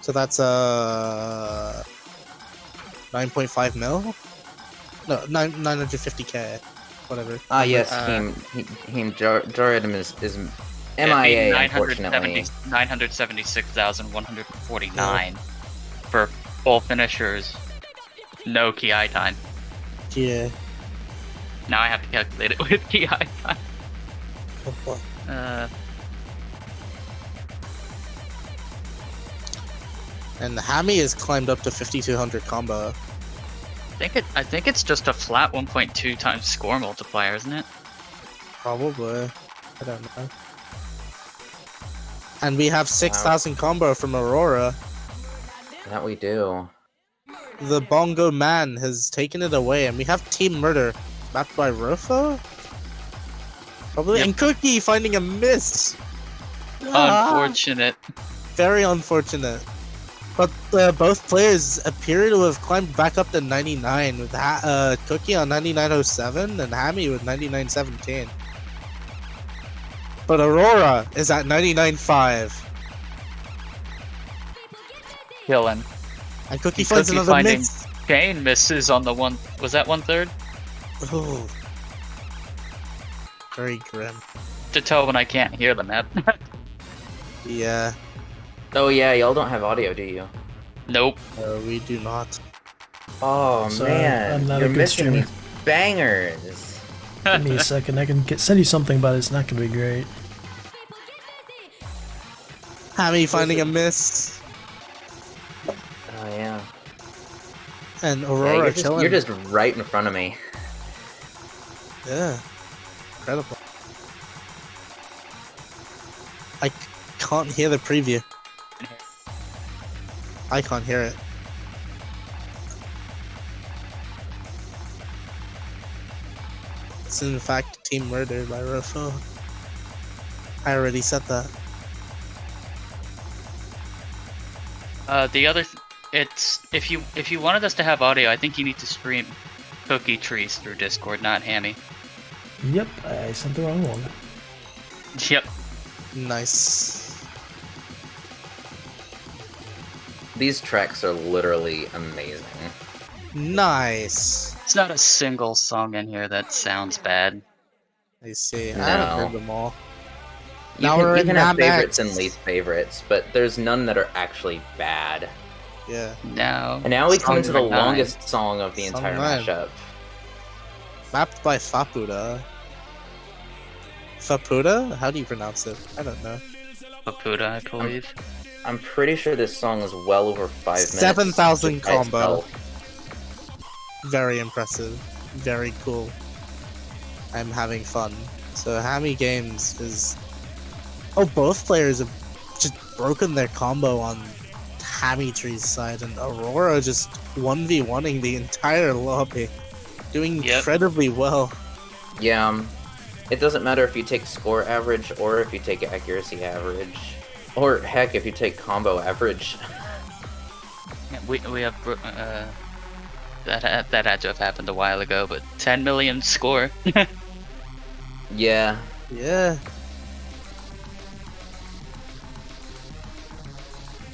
So that's 9.5 mil? No, 950k. Whatever.
yes,
Uh,
Joradum is
It'd be
MIA, unfortunately.
976,149 for full finishers, no Ki time.
Yeah.
Now I have to calculate it with Ki time.
Oh boy. And Hammy has climbed up to 5200 combo.
I think it's just a flat 1.2 times score multiplier, isn't it?
Probably. I don't know. And we have 6,000 combo from Aurora.
That we do.
The Bongo Man has taken it away, and we have Team Murder, mapped by Rofo? Probably.
Yep.
And Cookie finding a miss!
Unfortunate.
Very unfortunate. But both players appear to have climbed back up to 99, with Cookie on 9907 and Hammy with 9917. But Aurora is at 99.5.
Killing.
And Cookie finds
Cookie
another
finding-
miss.
Kane misses on the one. Was that 1/3?
Oh. Very grim.
To tell when I can't hear the map.
Yeah,
Oh yeah, y'all don't have audio, do you?
Nope.
we do not.
Oh
Sorry,
man,
I'm not a
you're
good
missing
streamer.
these bangers.
Give me a second. I can send you something, but it's not going to be great.
Hammy finding a miss.
Oh yeah.
And
Yeah,
Aurora chilling.
you're just right in front of me.
Yeah. Incredible. I can't hear the preview. I can't hear it. It's in fact Team Murder by Rofo. I already said that.
The other, it's if you wanted us to have audio, I think you need to stream Cookie Trees through Discord, not Hammy.
Yep, I sent the wrong one.
Yep.
Nice.
These tracks are literally amazing.
Nice.
It's not a single song in here that sounds bad.
I see. I
No.
haven't heard them all.
You
Now
can,
we're
you
in
can have
Mad
favorites
Max.
and least favorites, but there's none that are actually bad.
Yeah.
No.
And now we come
Song
into the
number 9.
longest song of the
Song
entire
9.
mashup.
Mapped by Fapuda. Fapuda? How do you pronounce it? I don't know.
Papuda, I believe.
I'm pretty sure this song is well over 5 minutes.
7,000
just by
combo.
itself.
Very impressive. Very cool. I'm having fun. So Hammy Games is... Oh, both players have just broken their combo on Hammy Tree's side, and Aurora just 1v1ing the entire lobby. Doing
Yep.
incredibly well.
Yeah, it doesn't matter if you take score average or if you take accuracy average. Or heck, if you take combo average.
Yeah, we have that had to have happened a while ago, but 10 million score.
Yeah,
Yeah.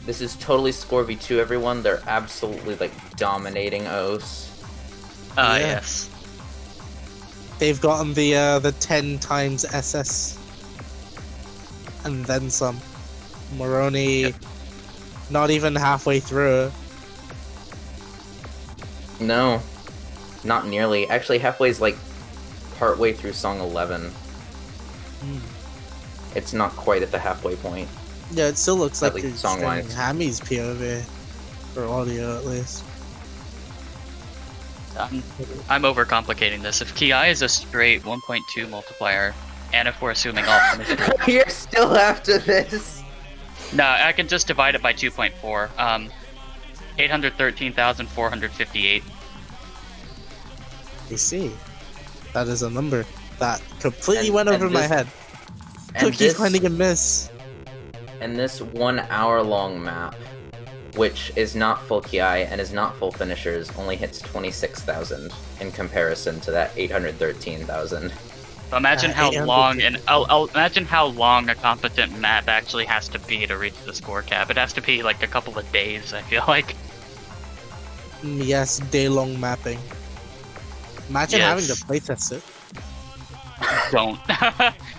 this is totally score v2 everyone. They're absolutely like dominating OS.
Yeah.
Yes.
They've gotten the 10 times SS. And then some. Moroni not even halfway through.
No, not nearly. Actually, halfway's like partway through song 11. It's not quite at the halfway point.
Yeah, it still looks
At
like
least
it's
song-wise.
Hammy's POV. For audio, at least.
I'm overcomplicating this. If Ki is a straight 1.2 multiplier, and if we're assuming all punishment,
You're still after this.
no, I can just divide it by 2.4. 813,458.
I see. That is a number that completely
And-
went
and
over my
this-
head.
And
Cookie
this,
finding a miss.
and this 1 hour long map, which is not full Ki and is not full finishers, only hits 26,000 in comparison to that 813,000.
Imagine how
800.
long, and I'll imagine how long a competent map actually has to be to reach the score cap. It has to be like a couple of days, I feel like.
Yes, day-long mapping. Imagine having to
Yes.
playtest it.
Don't.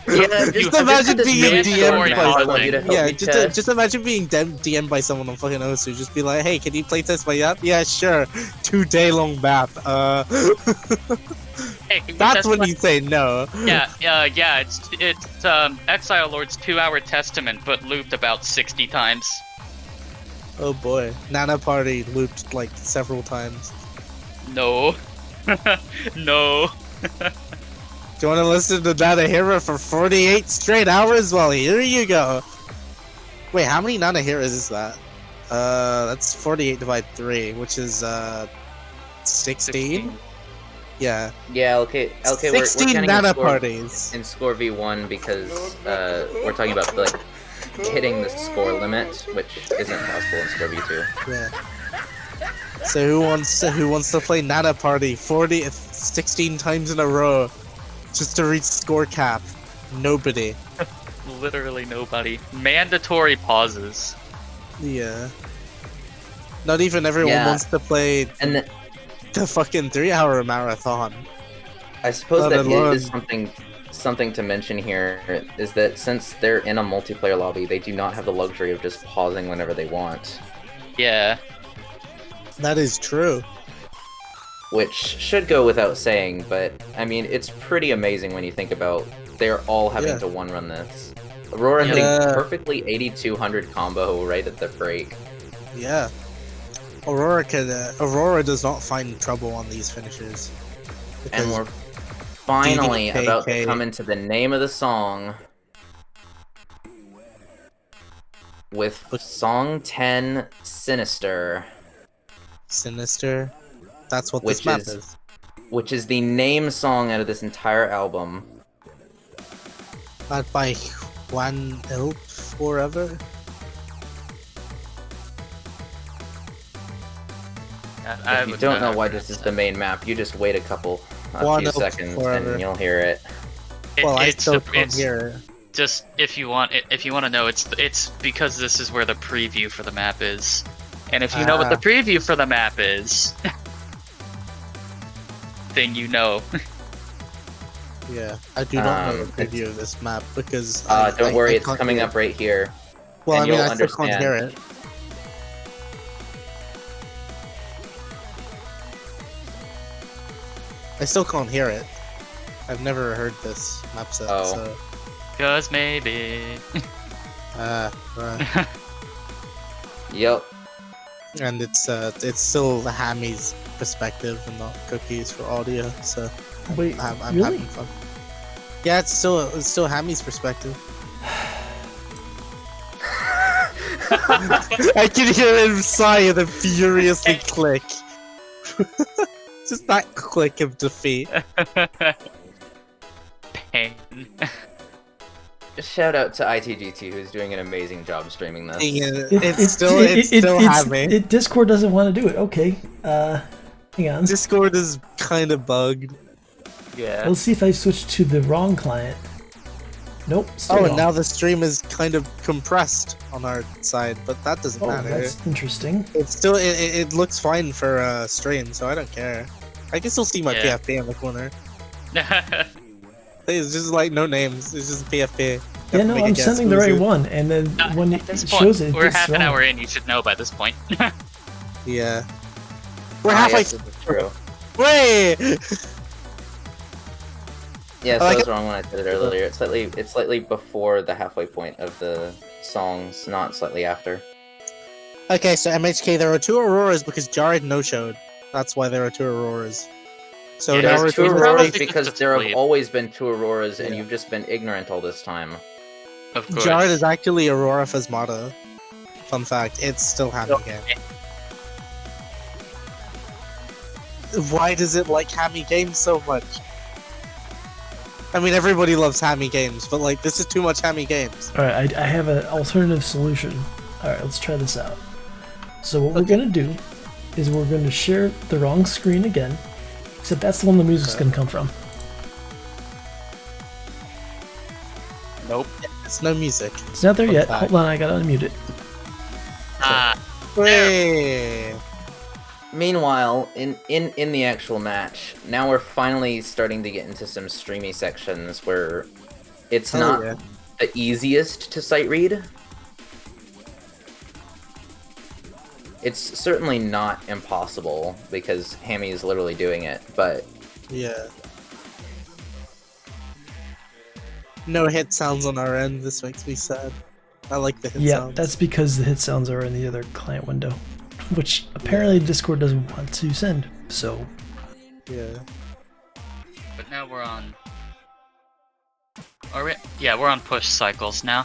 Yeah,
Just imagine being
DM'd by someone.
Yeah, just imagine being DM'd by someone on fucking Osu. Just be like, hey, can you playtest my app? Yeah, sure. 2-day-long map.
Hey, can you
That's
test
when
my-
you say no.
Yeah. It's Exile Lord's 2-hour testament, but looped about 60 times.
Oh boy. Nana Party looped like several times.
No. No.
Do you want to listen to Nana Hero for 48 straight hours? Well, here you go. Wait, how many Nana Heroes is that? That's 48 divided 3, which is 16? Yeah.
Yeah, okay, we're
16
counting in
Nana
score,
parties.
in score v1 because we're talking about like hitting the score limit, which isn't possible in score v2.
Yeah. So who wants to play Nana Party 16 times in a row just to reach score cap? Nobody.
Literally nobody. Mandatory pauses.
Yeah. Not even everyone
Yeah.
wants to play
And then,
the fucking 3-hour marathon.
I suppose
Let
that
alone-
is something to mention here, is that since they're in a multiplayer lobby, they do not have the luxury of just pausing whenever they want,
Yeah.
That is true.
which should go without saying, but I mean, it's pretty amazing when you think about they're all having
Yeah.
to one-run this. Aurora hitting
Yeah.
perfectly 8200 combo right at the break.
Yeah. Aurora does not find trouble on these finishers.
And
Because
we're finally
DDKK.
about to come into the name of the song. with song 10, Sinister.
Sinister. That's what
Which
this map
is-
is.
Which is the name song out of this entire album.
Not by Juan Elp forever.
If you don't know why this is the main map, you just wait a
One
few
up
seconds
forever.
and you'll hear it.
Well, I
it's
still can't hear it.
just if you want to know, it's because this is where the preview for the map is, and if you know what the preview for the map is, then you know.
Yeah, I do not know the preview of this map because.
Don't worry, it's
can't
coming
hear
up right here.
Well,
and
I mean,
you'll
I still can't
understand.
hear it. I still can't hear it. I've never heard this map set,
Oh.
so.
Cause maybe.
Right.
Yep.
And it's still the Hammy's perspective and not Cookie's for audio, so
Wait,
I'm
really?
having fun. Yeah, it's still Hammy's perspective. I can hear him sigh and then furiously click. Just that click of defeat.
Pain.
Shout out to ITGT, who's doing an amazing job streaming this.
It's still Hammy.
Discord doesn't want to do it. Okay. Hang on.
Discord is kind of bugged.
Yeah.
Let's see if I switch to the wrong client. Nope. Still
Oh,
wrong.
and now the stream is kind of compressed on our side, but that doesn't
Oh,
matter.
that's interesting.
It's still it looks fine for stream, so I don't care. I can still see my
Yeah.
PFP in the corner. It's just like no names. It's just PFP.
Yeah, no, I'm sending the right one, and then when it
At this
shows it,
we're
it's
half an
wrong.
hour in. You should know by this point.
Yeah. We're halfway.
Yes, true.
Wait.
Yes,
I like
I was wrong when I said it earlier. It's slightly before the halfway point of the songs, not slightly after.
Okay, so MHK, there are two Auroras because Jared no-showed. That's why there are two Auroras. So
Yeah,
now
There's
we're
two
probably
Auroras
just
because
a
there have
sleep.
always been two Auroras, and
Yeah.
you've just been ignorant all this time.
Of course.
Jared is actually Aurora Phasmata. Fun fact, it's still Hammy game. Why does it like Hammy games so much? I mean, everybody loves Hammy games, but like, this is too much Hammy games.
Alright, I have an alternative solution. Alright, let's try this out. So what we're gonna do is we're gonna share the wrong screen again, except that's the one the music's gonna come from.
Nope.
It's no music.
It's not there
Fun
yet.
fact.
Hold on, I gotta unmute it.
Wait.
Meanwhile, in the actual match, now we're finally starting to get into some streamy sections where it's not
yeah.
the easiest to sight read. It's certainly not impossible because Hammy is literally doing it, but
Yeah. No hit sounds on our end. This makes me sad. I like the hit
Yeah,
sounds.
that's because the hit sounds are in the other client window, which apparently Discord doesn't want to send. So
Yeah.
But now we're on. Are we? Yeah, we're on push cycles now.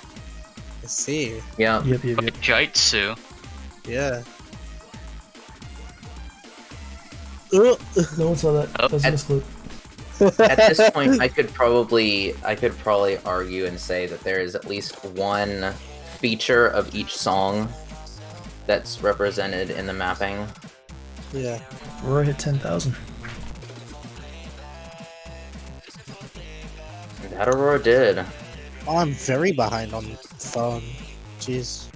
I see.
yeah.
yep.
Jitsu.
Yeah. Ugh.
No one saw that.
Oh,
That was a misclick.
At this point, I could probably argue and say that there is at least one feature of each song that's represented in the mapping.
Yeah.
Aurora hit 10,000.
That Aurora did.
Oh, I'm very behind on phone. Jeez.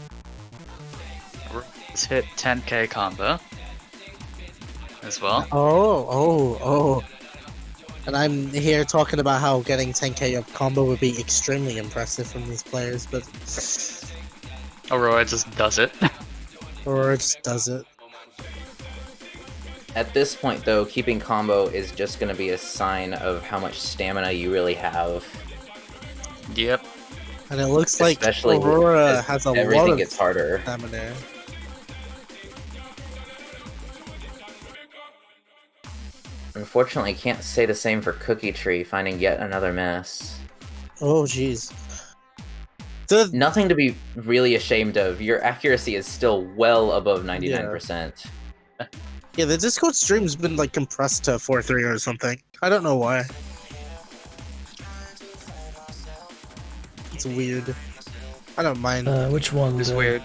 Let's hit 10k combo. As well.
Oh. And I'm here talking about how getting 10k of combo would be extremely impressive from these players, but
Aurora just does it.
Aurora just does it.
At this point, though, keeping combo is just going to be a sign of how much stamina you really have.
Yep.
And it looks like
Especially
Aurora
as
has a
everything
lot of
gets harder.
stamina.
Unfortunately, I can't say the same for Cookie Tree, finding yet another miss.
Oh, jeez.
Nothing to be really ashamed of. Your accuracy is still well above 99%.
Yeah, the Discord stream's been like compressed to 4:3 or something. I don't know why. It's weird. I don't mind.
Which one?
It's weird.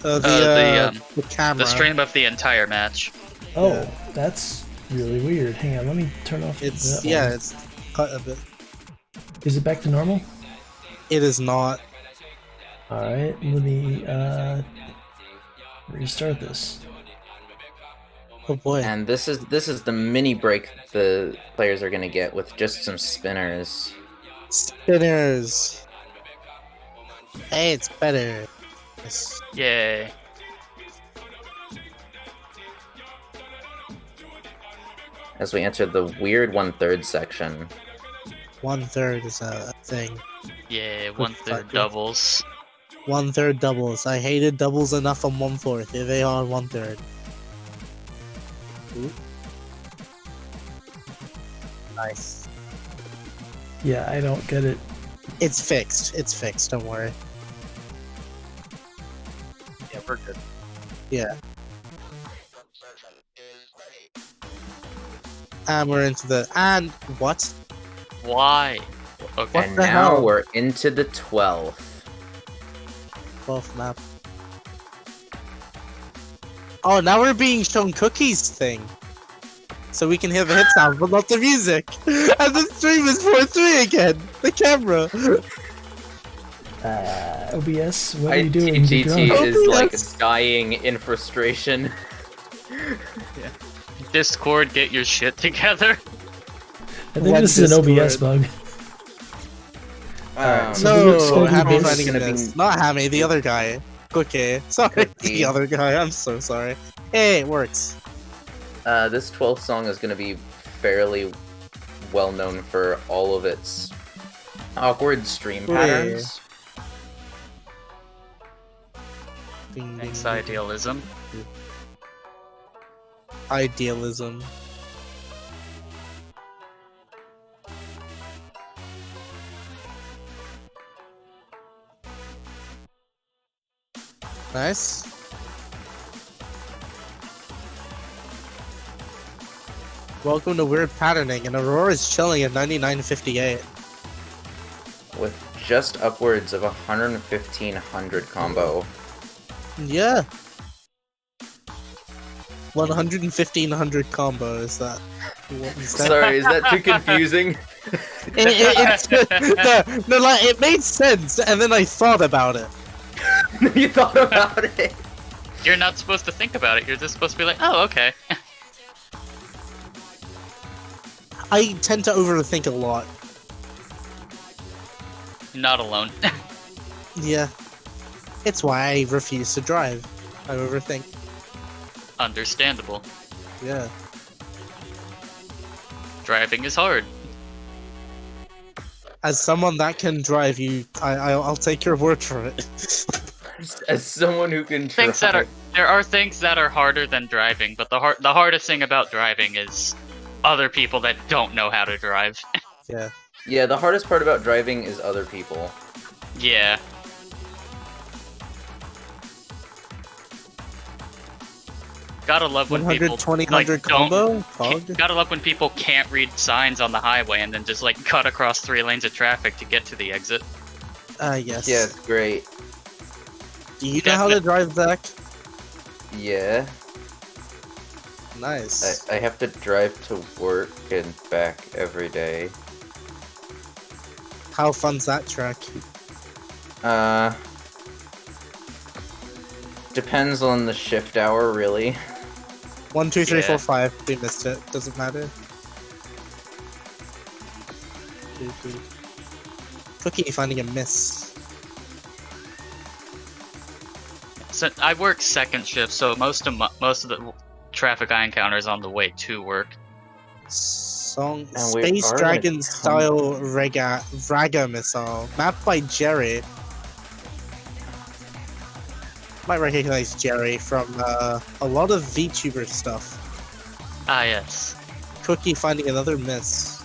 The camera.
The stream of the entire match.
Oh,
Yeah.
That's really weird. Hang on, let me turn off.
It's
that one.
it's cut a bit.
Is it back to normal?
It is not.
All right, let me restart this.
Oh boy.
And this is the mini break the players are gonna get with just some spinners.
Spinners. Hey, it's better. Yes.
Yay.
As we enter the weird 1/3 section.
1/3 is a thing.
Yeah, 1/3 doubles.
1/3 doubles. I hated doubles enough on 1/4. Here they are on 1/3. Ooh. Nice.
Yeah, I don't get it.
It's fixed. It's fixed. Don't worry.
Yeah, we're good.
Yeah. And we're into the what?
Why? Okay.
What
And
the
now
hell?
we're into the 12th.
12th map. Oh, now we're being shown Cookie's thing. So we can hear the hit sound, but not the music. And the stream is 4:3 again. The camera.
OBS, what are you doing?
TGT
Drunk?
is like
OBS.
dying in frustration.
Discord, get your shit together.
I think
One
this is an OBS
Discord.
bug.
So
it's gonna
No,
be
Hammy's
this.
fighting
Gonna be-
this. Not Hammy, the other guy. Cookie. Sorry,
Cookie.
the other guy. I'm so sorry. Hey, it works.
This 12th song is gonna be fairly well known for all of its awkward stream
Oh, yeah.
patterns.
Ding, ding,
Thanks,
ding.
idealism.
Idealism. Nice. Welcome to Weird Patterning, and Aurora's chilling at 99.58.
With just upwards of 11500 combo.
Yeah. 100 combo, is that? What is that?
Sorry, is that too confusing?
No, like, it made sense, and then I thought about it.
You thought about it?
You're not supposed to think about it. You're just supposed to be like, oh, okay.
I tend to overthink a lot.
Not alone.
Yeah. It's why I refuse to drive. I overthink.
Understandable.
Yeah.
Driving is hard.
As someone that can drive, I'll take your word for it.
As someone who can
Things that
drive.
there are things that are harder than driving, but the hardest thing about driving is other people that don't know how to drive.
Yeah.
Yeah, the hardest part about driving is other people.
Yeah. Gotta love when people
120,
like,
100
don't-
combo? Pog?
Gotta love when people can't read signs on the highway and then just like cut across 3 lanes of traffic to get to the exit.
Yes.
Yeah, it's great.
Do you know how to drive, Zach?
Yeah.
Nice.
I have to drive to work and back every day.
How fun's that track?
Depends on the shift hour, really.
1, 2, 3,
Yeah.
4, 5. We missed it. Doesn't matter. Cookie finding a miss.
So I work second shift, so most of the traffic I encounter is on the way to work.
Song
And we
Space
are
Dragon
gonna
style Raga missile. Mapped by Jerry. Might recognize Jerry from a lot of VTuber stuff.
Ah, yes.
Cookie finding another miss.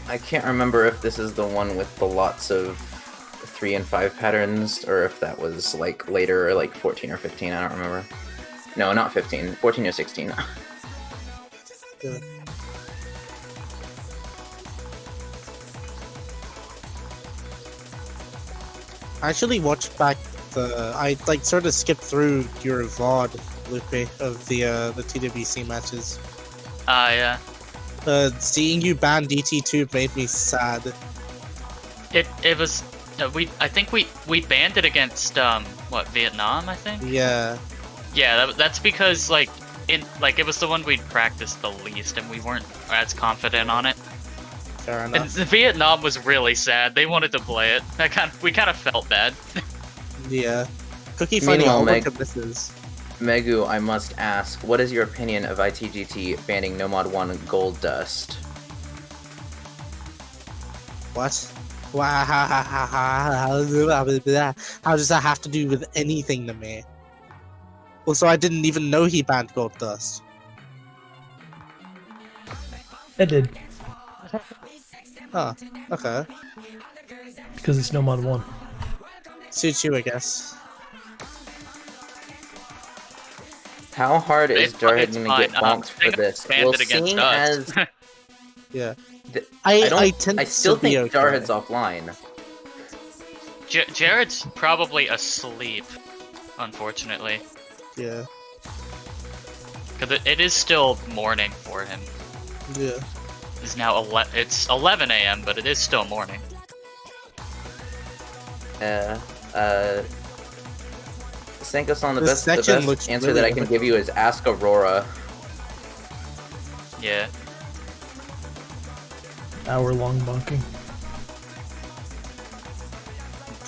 I can't remember if this is the one with the lots of 3 and 5 patterns, or if that was like later, or like 14 or 15. I don't remember. No, not 15. 14 or 16.
Yeah. I actually watched back I like sort of skipped through your VOD, Lupe, of the TWC matches.
Yeah.
Seeing you ban DT2 made me sad.
It was I think we banned it against what, Vietnam, I think.
Yeah.
Yeah, that's because like it was the one we'd practiced the least, and we weren't as confident on it.
Fair
And
enough.
Vietnam was really sad. They wanted to play it. We kind of felt bad.
Yeah. Cookie finding
Meanwhile,
all the misses.
Megu, I must ask, what is your opinion of ITGT banning Nomad 1 Gold Dust?
What? Wow, how does that have to do with anything to me? Also, I didn't even know he banned Gold Dust.
It did,
Oh, okay.
because it's no mod 1.
Suits you, I guess.
How hard is
It's
Jarhead gonna
fine.
get bonked
They
for this?
banned
Well,
it against
seeing
us.
as
Yeah.
th-
I tend
I still
to be
think
okay.
Jarhead's offline.
Jared's probably asleep, unfortunately,
Yeah.
because it is still morning for him.
Yeah.
It's now it's 11 a.m., but it is still morning.
Senko-san, the
This
best
section looks
answer
really
that I can give you is ask Aurora.
Yeah.
Hour-long bunking.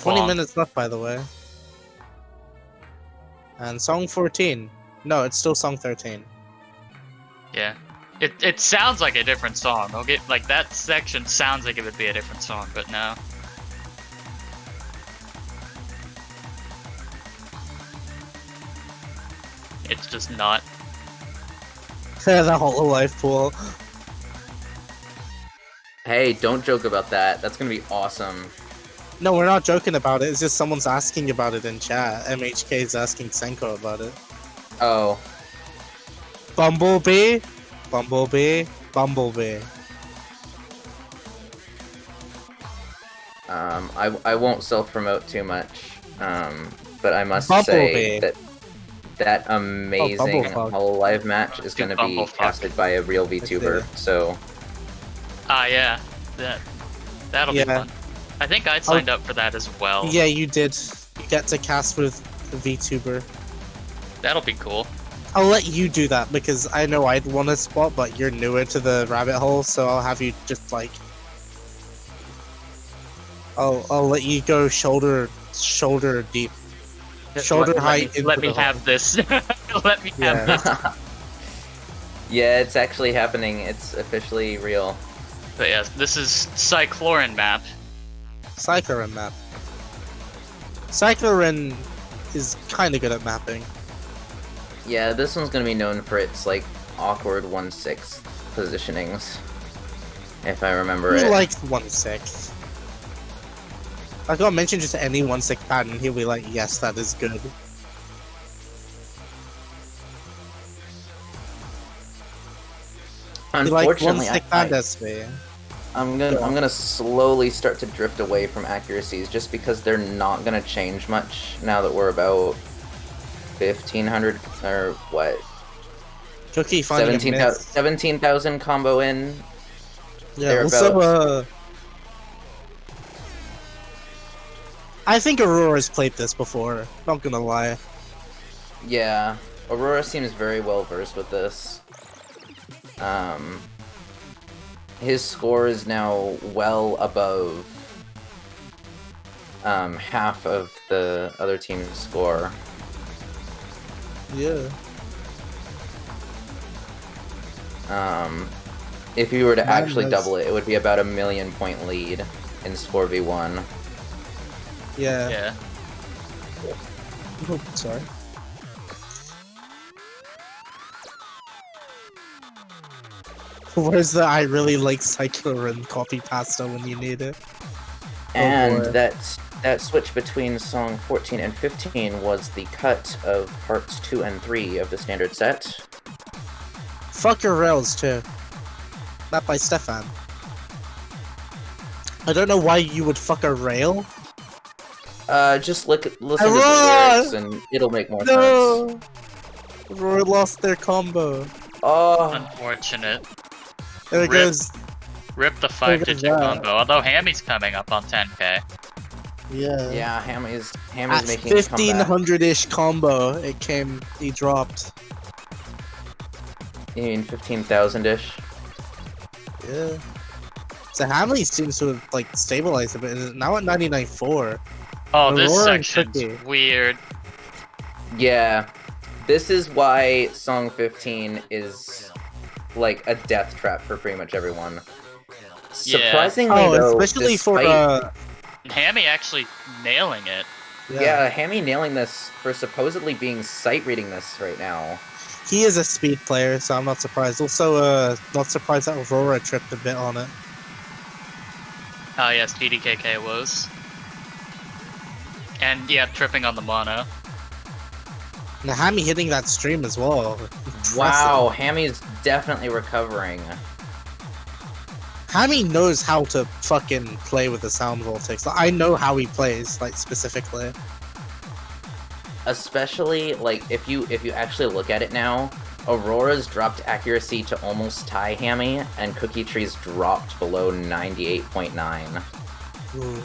20
Long.
minutes left, by the way. And song 14. No, it's still song 13.
Yeah. It sounds like a different song. Okay, like that section sounds like it would be a different song, but no. It's just not.
The whole life pool.
Hey, don't joke about that. That's gonna be awesome.
No, we're not joking about it. It's just someone's asking about it in chat. MHK is asking Senko about it.
Oh,
Bumblebee? Bumblebee? Bumblebee.
I won't self-promote too much, but I must
Bumblebee.
say that amazing
Bumblefuck.
Hololive match is
Dude,
going to be
Bumblefuck.
casted by a real VTuber, so
Yeah. That'll be
Yeah.
fun. I think I'd signed up for that as well.
Yeah, you did. You get to cast with a VTuber.
That'll be cool.
I'll let you do that because I know I'd want a spot, but you're newer to the rabbit hole, so I'll have you just like. I'll let you go shoulder deep, shoulder height.
Let
into
me
the
have
hole.
this. Let me have
Yeah.
this.
yeah, it's actually happening. It's officially real.
But yeah, this is Cycloran map.
Cycloran map. Cycloran is kind of good at mapping.
Yeah, this one's going to be known for its like awkward 1/6 positionings, if I remember
He
it.
likes 1/6. I got mentioned just any 1/6 pattern, he'll be like, yes, that is good. You like
Unfortunately,
1/6 and SV.
I'm gonna slowly start to drift away from accuracies just because they're not gonna change much now that we're about 1,500 or what,
Cookie finding a miss.
17,000 combo in.
Yeah, also,
thereabouts.
I think Aurora's played this before, not gonna lie.
Yeah, Aurora seems very well versed with this. His score is now well above half of the other team's score.
Yeah.
If you were to actually
Madness.
double it, it would be about a 1,000,000-point lead in score v1.
Yeah.
Yeah.
Oh, sorry. Where's the I really like Cycloran copy pasta when you need it?
And
boy.
that that switch between song 14 and 15 was the cut of parts 2 and 3 of the standard set.
Fuck your rails too. That by Stefan. I don't know why you would fuck a rail.
Just listen to the
Aurora!
lyrics and it'll make more sense.
No! Aurora lost their combo.
Oh,
Unfortunate.
There it
Rip.
goes.
Rip the
Look at
5-digit
that.
combo, although Hammy's coming up on 10k.
Yeah.
yeah, Hammy's
At
making a comeback.
1500-ish combo, he dropped.
You mean 15,000-ish?
Yeah. So Hamley seems to have like stabilized a bit. It's now at 99.4.
Oh, this
Aurora and
section's
Cookie.
weird.
Yeah. This is why song 15 is like a death trap for pretty much everyone.
Yeah.
Surprisingly,
Oh,
though,
especially for
despite-
Hammy actually nailing it.
Yeah, Hammy nailing this for supposedly being sight reading this right now.
He is a speed player, so I'm not surprised. Also, not surprised that Aurora tripped a bit on it.
Oh yes, DDKK was. And yeah, tripping on the mono.
And Hammy hitting that stream as well. Impressive.
Wow, Hammy's definitely recovering.
Hammy knows how to fucking play with the sound vortex. Like, I know how he plays, like, specifically.
Especially, like, if you actually look at it now, Aurora's dropped accuracy to almost tie Hammy, and Cookie Tree's dropped below 98.9.
Ooh.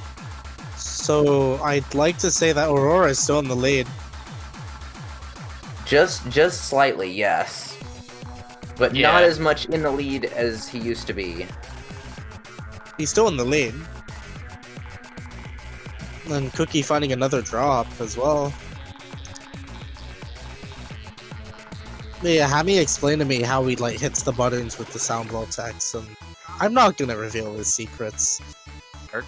So, I'd like to say that Aurora is still in the lead.
Just slightly, yes. But
Yeah.
not as much in the lead as he used to be.
He's still in the lead. And Cookie finding another drop as well. But yeah, Hammy explained to me how he like hits the buttons with the sound vortex, and I'm not gonna reveal his secrets.
Work.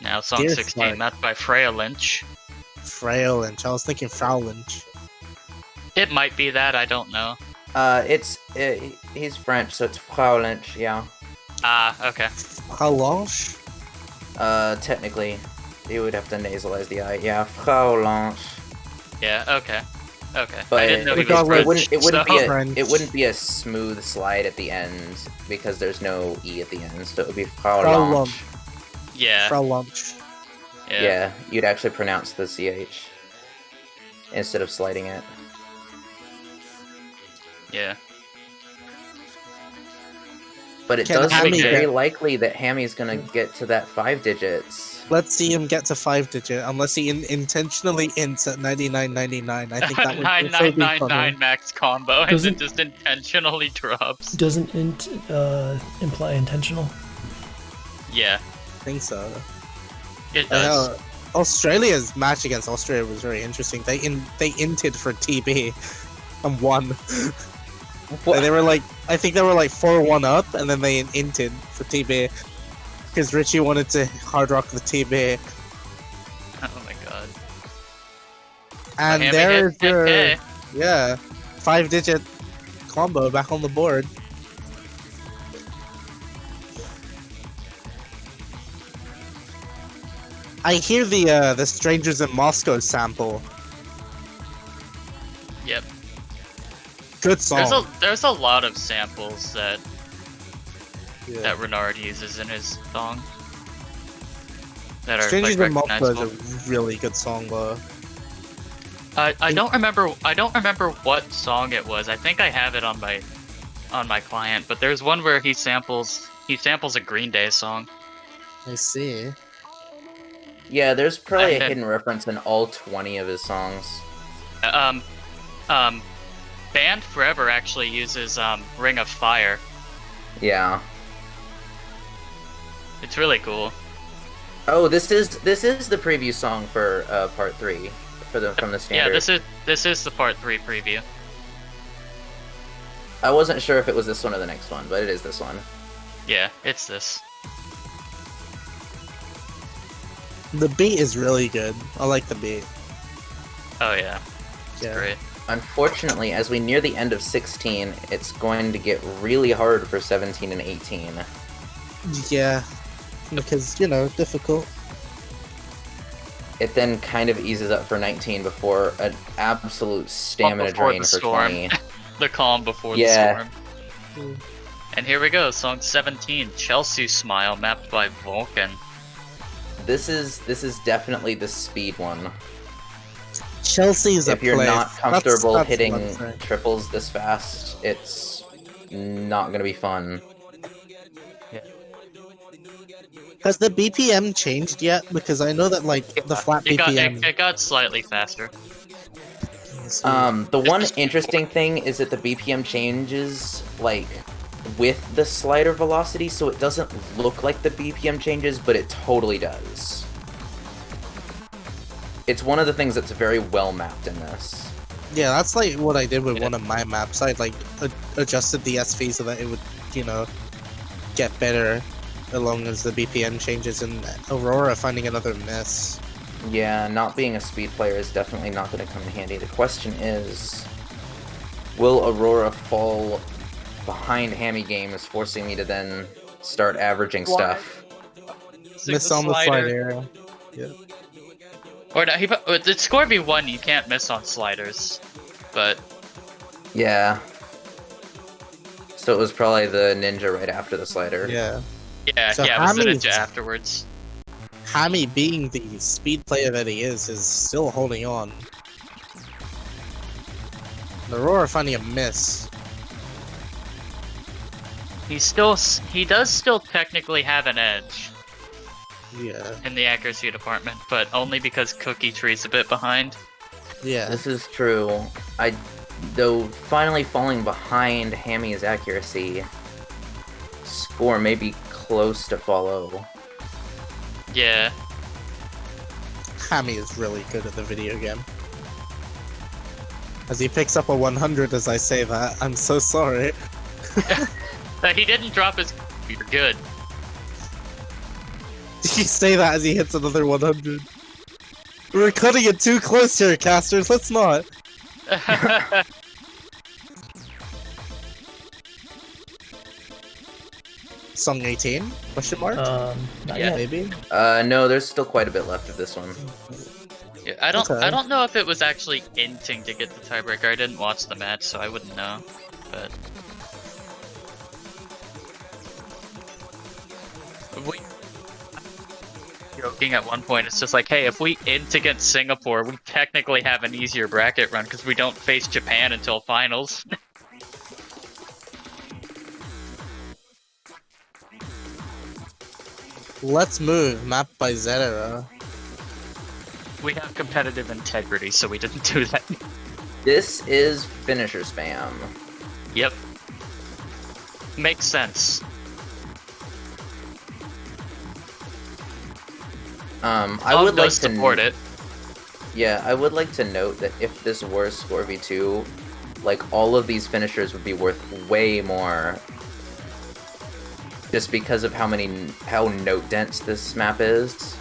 Now song
Dear
16,
Clark.
that's by Freya Lynch.
Frail Lynch. I was thinking Frau Lynch.
It might be that, I don't know.
He's French, so it's Frau Lynch, yeah.
Ah, okay.
Frau Lynch?
Technically, you would have to nasalize the I. Yeah, Frau Lynch.
Yeah, okay. Okay.
But
I didn't know he was
regardless,
French,
French.
it wouldn't be a smooth slide at the end because there's no E at the end, so it would be Frau
Frau
Lynch.
Lynch.
Yeah.
Frau Lynch.
Yeah, you'd actually pronounce the CH instead of sliding it.
Yeah.
But it
Can
does
Hammy
seem
get-
very likely that Hammy's gonna get to that 5 digits.
Let's see him get to 5-digit, unless he intentionally ints at 99.99. I think that would also be funny.
9999 max combo and
Doesn't-
it just intentionally drops.
Doesn't int imply intentional?
Yeah,
I think so.
it does.
Australia's match against Austria was very interesting. They inted for TB and won.
What?
They were like, I think they were like 4-1 up, and then they inted for TB because Richie wanted to hard rock the TB.
Oh my god.
And
Hammy
there's
hit 10K.
your 5-digit combo back on the board. I hear the Strangers in Moscow sample.
Yep.
Good song.
There's a lot of samples that
Yeah.
Renard uses in his song that are
Strangers
like
in Moscow is
recognizable.
a really good song though.
I don't remember what song it was. I think I have it on my client, but there's one where he samples a Green Day song.
I see.
Yeah, there's probably
And
a
then-
hidden reference in all 20 of his songs.
Band Forever actually uses Ring of Fire.
Yeah.
It's really cool.
Oh, this is the preview song for part 3 from the standard.
Yeah, this is the part 3 preview.
I wasn't sure if it was this one or the next one, but it is this one.
Yeah, it's this.
The beat is really good. I like the beat.
Oh yeah,
Yeah.
great.
Unfortunately, as we near the end of 16, it's going to get really hard for 17 and 18.
Yeah. Because, difficult.
It then kind of eases up for 19 before an absolute stamina
Before
drain
the
for
storm.
20.
The calm before
Yeah.
the storm. And here we go, song 17, Chelsea Smile, mapped by Vulcan.
This is definitely the speed one.
Chelsea's a
If you're
place.
not comfortable
That's
hitting
one thing.
triples this fast, it's not gonna be fun.
Has the BPM changed yet? Because I know that like the flat BPM.
It got slightly faster.
The one interesting thing is that the BPM changes like with the slider velocity, so it doesn't look like the BPM changes, but it totally does. It's one of the things that's very well mapped in this.
Yeah, that's like what I did with one of my maps. I like adjusted the SV so that it would, you know, get better as long as the BPM changes. And Aurora finding another miss.
Yeah, not being a speed player is definitely not going to come in handy. The question is, will Aurora fall behind Hammy Games, forcing me to then start averaging stuff?
Miss on the slide area. Yeah.
Or no, it's score V1, you can't miss on sliders. But
Yeah. So it was probably the ninja right after the slider.
Yeah.
yeah,
So
it was the
Hammy's-
ninja afterwards.
Hammy, being the speed player that he is still holding on. Aurora finding a miss.
He does still technically have an edge
Yeah.
in the accuracy department, but only because Cookie Tree's a bit behind.
Yeah.
This is true. Though finally falling behind Hammy's accuracy, score may be close to follow.
Yeah.
Hammy is really good at the video game. As he picks up a 100 as I say that, I'm so sorry.
He didn't drop his. You're good.
You say that as he hits another 100. We're cutting it too close here, casters. Let's not. Song 18? Question mark?
Not
Yeah.
yet.
Maybe.
No, there's still quite a bit left of this one.
Yeah, I don't
Okay.
know if it was actually inting to get the tiebreaker. I didn't watch the match, so I wouldn't know. But we joking at one point. It's just like, hey, if we int against Singapore, we technically have an easier bracket run because we don't face Japan until finals.
Let's move. Mapped by Zetera.
We have competitive integrity, so we didn't do that.
This is finisher spam.
Yep. Makes sense.
I would like to
support it.
Yeah, I would like to note that if this were Score v2, like all of these finishers would be worth way more. Just because of how note dense this map is,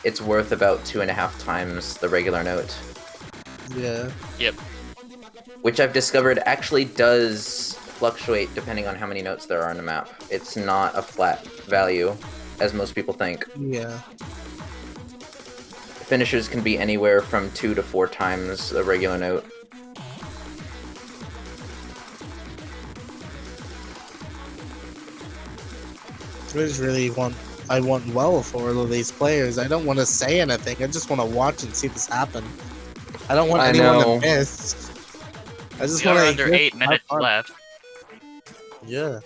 it's worth about 2.5 times the regular note.
Yeah.
Yep.
Which I've discovered actually does fluctuate depending on how many notes there are on the map. It's not a flat value, as most people think.
Yeah.
Finishers can be anywhere from 2 to 4 times the regular note.
I want well for all of these players. I don't want to say anything. I just want to watch and see this happen. I don't want anyone
know.
to miss. I just
We
want
are
to
under 8 minutes left.
Yeah.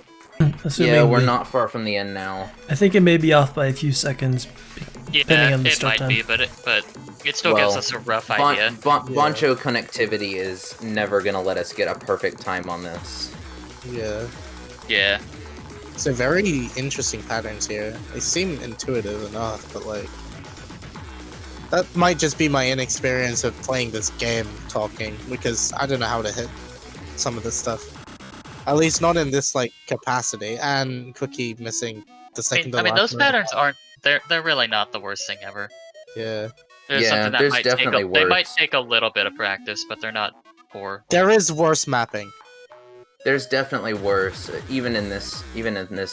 Assuming
Yeah, we're
we-
not far from the end now.
I think it may be off by a few seconds, depending
Yeah,
on the
it
start
might
time.
be, but it still gives
Well,
us a rough idea.
Boncho connectivity is never gonna let us get a perfect time on this.
Yeah.
Yeah.
So very interesting patterns here. They seem intuitive enough, but like that might just be my inexperience of playing this game talking, because I don't know how to hit some of this stuff. At least not in this like capacity. And Cookie missing the second to
I mean,
last
those
move.
patterns aren't. They're really not the worst thing ever.
Yeah.
There's
Yeah,
something that
there's
might take
definitely
they might
worse.
take a little bit of practice, but they're not poor.
There is worse mapping.
There's definitely worse. Even in this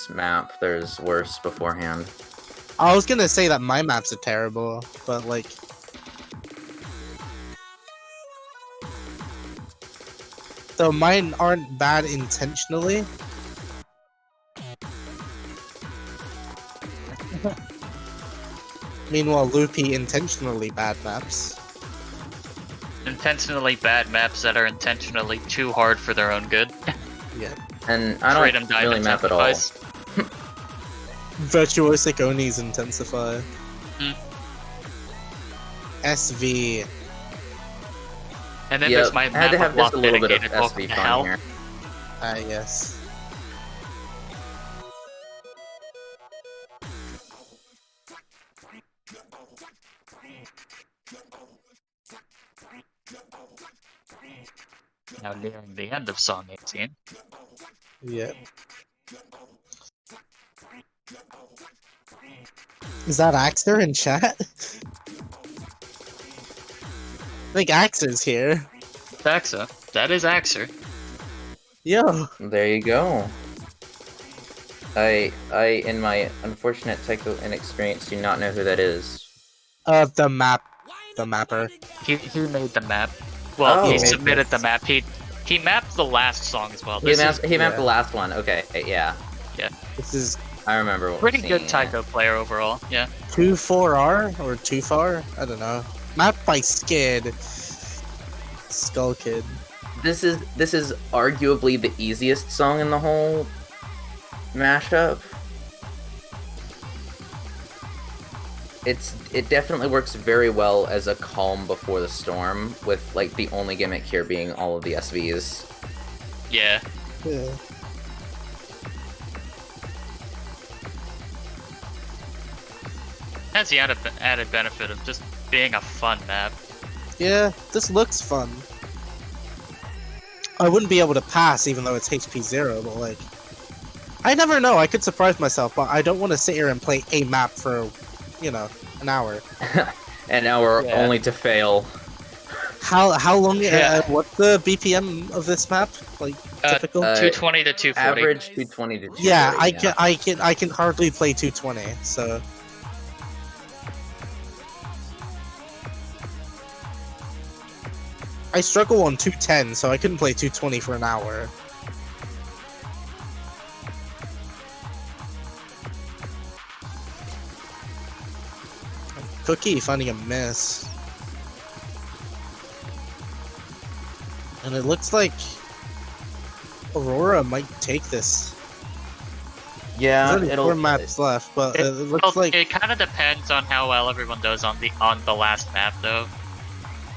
map, there's worse beforehand.
I was gonna say that my maps are terrible, but like Though mine aren't bad intentionally. Meanwhile, Loopy intentionally bad maps.
Intentionally bad maps that are intentionally too hard for their own good.
Yeah.
And I
Freedom
don't
Dive
really map at all.
intensifies.
Virtuosic Onis intensify.
Hmm.
SV.
And then
Yep,
there's my
I had to
map
have just a little bit of
dedicated welcome
SV
to
fun
hell.
here.
Yes.
Now nearing the end of song 18.
Yeah. Is that Axer in chat? I think Axer's here.
Axa. That is Axer.
Yo.
There you go. I, in my unfortunate Taiko inexperience, do not know who that is.
The mapper.
He made the map. Well,
Oh.
he submitted the map. He mapped the last song as well.
He
This
mapped,
is
he mapped the last one. Okay, yeah.
This is
I remember what
pretty
seeing
good
it.
Taiko player overall. Yeah.
2-4R or 2-far? I don't know. Mapped by Skid. Skull Kid.
This is arguably the easiest song in the whole mashup. It definitely works very well as a calm before the storm, with like the only gimmick here being all of the SVs.
Yeah.
Yeah.
Has the added benefit of just being a fun map.
Yeah, this looks fun. I wouldn't be able to pass even though it's HP 0, but like... I never know, I could surprise myself, but I don't want to sit here and play a map for, you know, an hour.
An hour
Yeah.
only to fail.
How long,
Yeah.
what's the BPM of this map? Like, typical?
220 to 240.
Average 220 to 240.
Yeah, I can hardly play 220, so... I struggle on 210, so I couldn't play 220 for an hour. Cookie finding a miss. And it looks like Aurora might take this.
Yeah,
There's only 4 maps left, but it looks like...
It kind of depends on how well everyone does on the last map, though.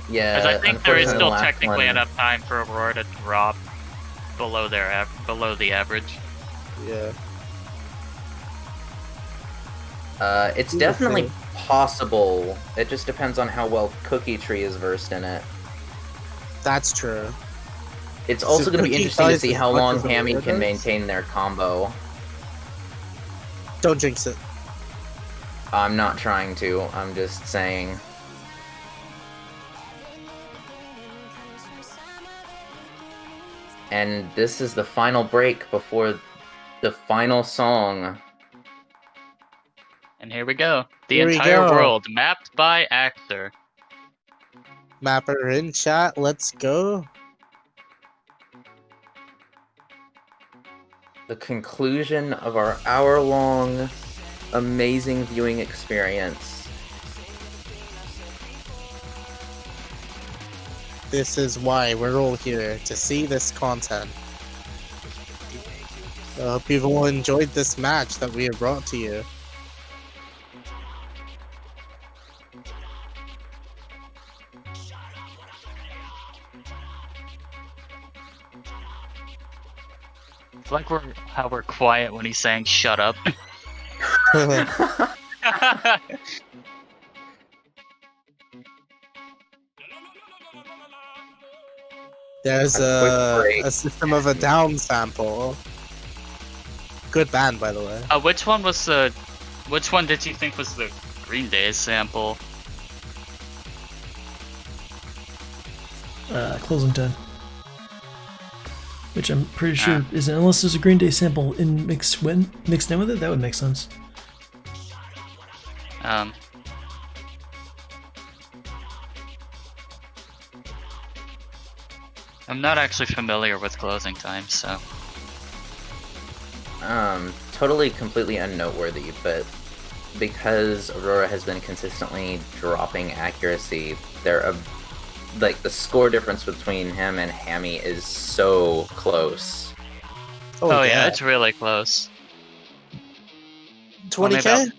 Yeah,
Because I think there is
unfortunately,
still
the last
technically
one-
enough time for Aurora to drop below below the average.
Yeah.
It's definitely possible. It just depends on how well Cookie Tree is versed in it.
That's true.
It's also
So
going to be
Cookie
interesting to
Size
see
is
how
much
long
of a
Hammy
weirdo.
can maintain their combo.
Don't jinx it.
I'm not trying to, I'm just saying. And this is the final break before the final song.
And here we go. The
Here we
entire
go.
world mapped by actor.
Mapper in chat, let's go.
The conclusion of our hour-long, amazing viewing experience.
This is why we're all here, to see this content. I hope you've all enjoyed this match that we have brought to you.
It's like how we're quiet when he's saying "shut up."
There's
A quick break.
a System of a Down sample. Good band, by the way.
Which one was the? Which one did you think was the Green Day sample?
Closing 10. Which I'm pretty sure isn't, unless there's a Green Day sample mixed in with it, that would make sense.
I'm not actually familiar with closing time, so.
Totally, completely unnoteworthy, but because Aurora has been consistently dropping accuracy, like the score difference between him and Hammy is so close.
Oh yeah, it's really close.
20k?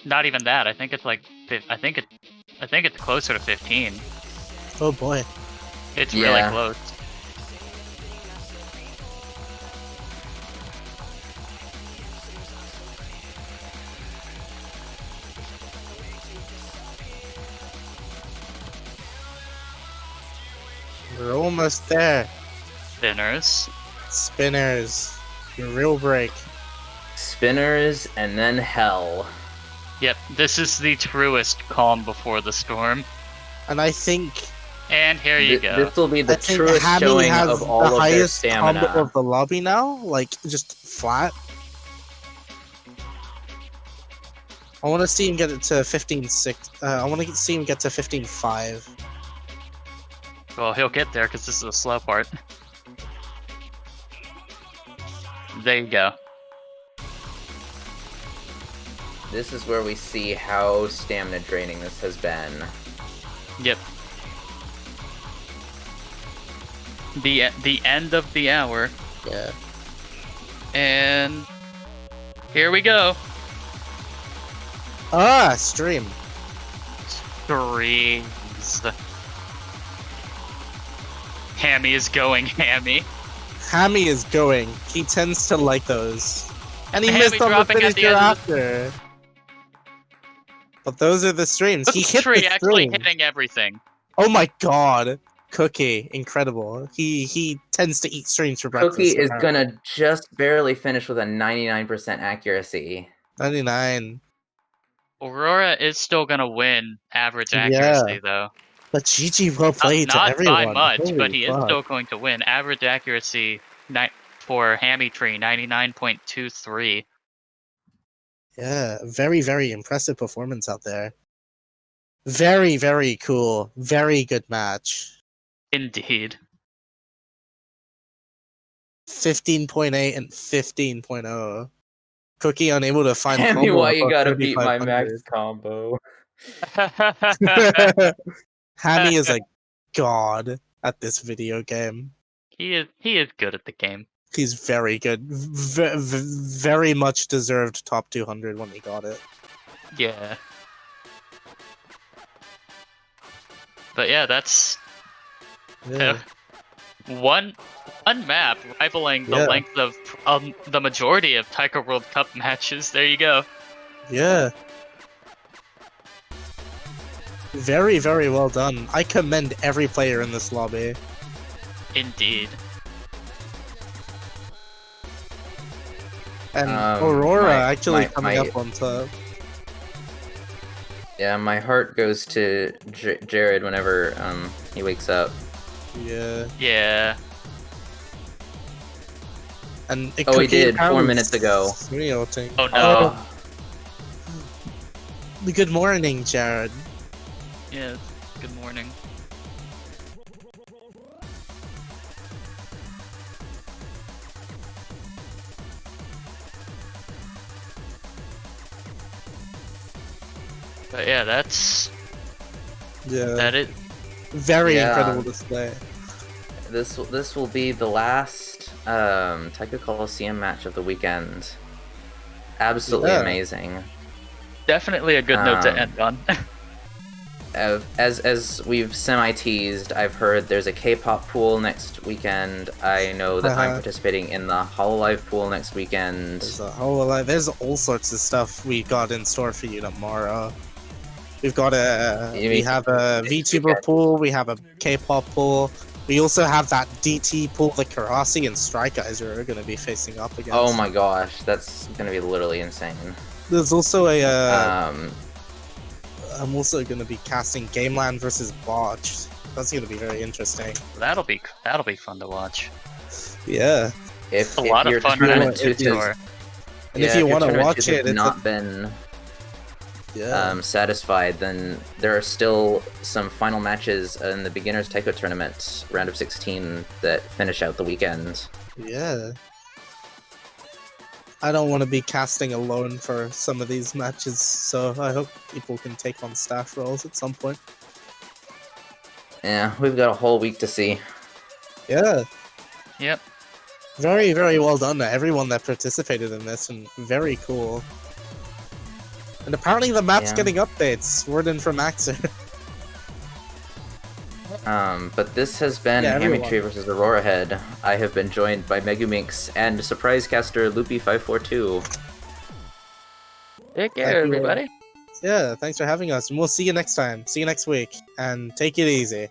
Not even that. I think it's like. I think it's closer to 15.
Oh boy.
It's really close.
We're almost there.
Spinners.
Spinners. Your real break.
Spinners and then hell.
Yep, this is the truest calm before the storm.
And I think...
And here you go.
This will be the truest
Hammy
showing
has
of all
the
of their
highest
stamina.
combo of the lobby now, like, just flat. I want to see him get it to 15-6. I want to see him get to 15-5.
Well, he'll get there because this is the slow part. There you go.
This is where we see how stamina draining this has been.
Yep. The end of the hour.
Yeah.
And here we go.
Ah, stream.
Streams. Hammy is going hammy.
Hammy is going. He tends to like those. And he
Hammy
missed on the
dropping at
finisher
the end
after. But those are the streams. He hit
Tree
the
actually
stream.
hitting everything.
Oh my god. Cookie, incredible. He tends to eat streams for breakfast.
Cookie is
apparently.
gonna just barely finish with a 99% accuracy.
99.
Aurora is still gonna win average accuracy though.
But GG well played to
Not
everyone.
by much,
Holy
but he is
fuck.
still going to win. Average accuracy for Hammy Tree, 99.23.
Yeah, very, very impressive performance out there. Very, very cool. Very good match.
Indeed.
15.8 and 15.0. Cookie unable to find
Tell me
combo
why you
above
gotta beat my
3500.
max combo.
Hammy is a god at this video game.
He is good at the game.
He's very good. Very much deserved top 200 when he got it.
Yeah. But yeah, that's
Yeah.
one map rivaling the length of the majority of Taiko World Cup matches. There you go.
Yeah. Very, very well done. I commend every player in this lobby.
Indeed.
And Aurora actually
my-
coming
my-
up on top.
Yeah, my heart goes to Jared whenever he wakes up.
Yeah.
Yeah.
And it
Oh, he
Cookie
did 4
Pound's
minutes ago.
real-ting.
Oh no.
Good morning, Jared.
Yeah. Good morning. But yeah, that's
Yeah.
that it.
Very
Yeah.
incredible display.
This will be the last Taiko Colosseum match of the weekend. Absolutely
Yeah.
amazing.
Definitely a good note to end on.
As we've semi-teased, I've heard there's a K-pop pool next weekend. I know that I'm participating in the Hololive pool next weekend.
There's a whole lot. There's all sorts of stuff we got in store for you tomorrow. We've got we have a VTuber pool. We have a K-pop pool. We also have that DT pool that Karasi and Strike Guys are going to be facing up against.
Oh my gosh, that's gonna be literally insane.
There's also a.
Um,
I'm also going to be casting Gameland versus Botched. That's going to be very interesting.
That'll be fun to watch.
Yeah.
if
A lot
your
of fun
tournament
matches
is-
in store.
And if you
your
want to
tournament
watch
has
it, it's
not been satisfied, then there are still some final matches in the beginners Taiko tournament, round of 16, that finish out the weekend.
Yeah. I don't want to be casting alone for some of these matches, so I hope people can take on staff roles at some point.
Yeah, we've got a whole week to see.
Yeah.
Yep.
Very, very well done to everyone that participated in this, and very cool. And apparently the map's getting updates. Word in from Axer.
But this has been Hammy versus AuroraHed. I have been joined by Meguminx and surprise caster Loopy542.
Take care, everybody.
Yeah, thanks for having us, and we'll see you next time. See you next week, and take it easy.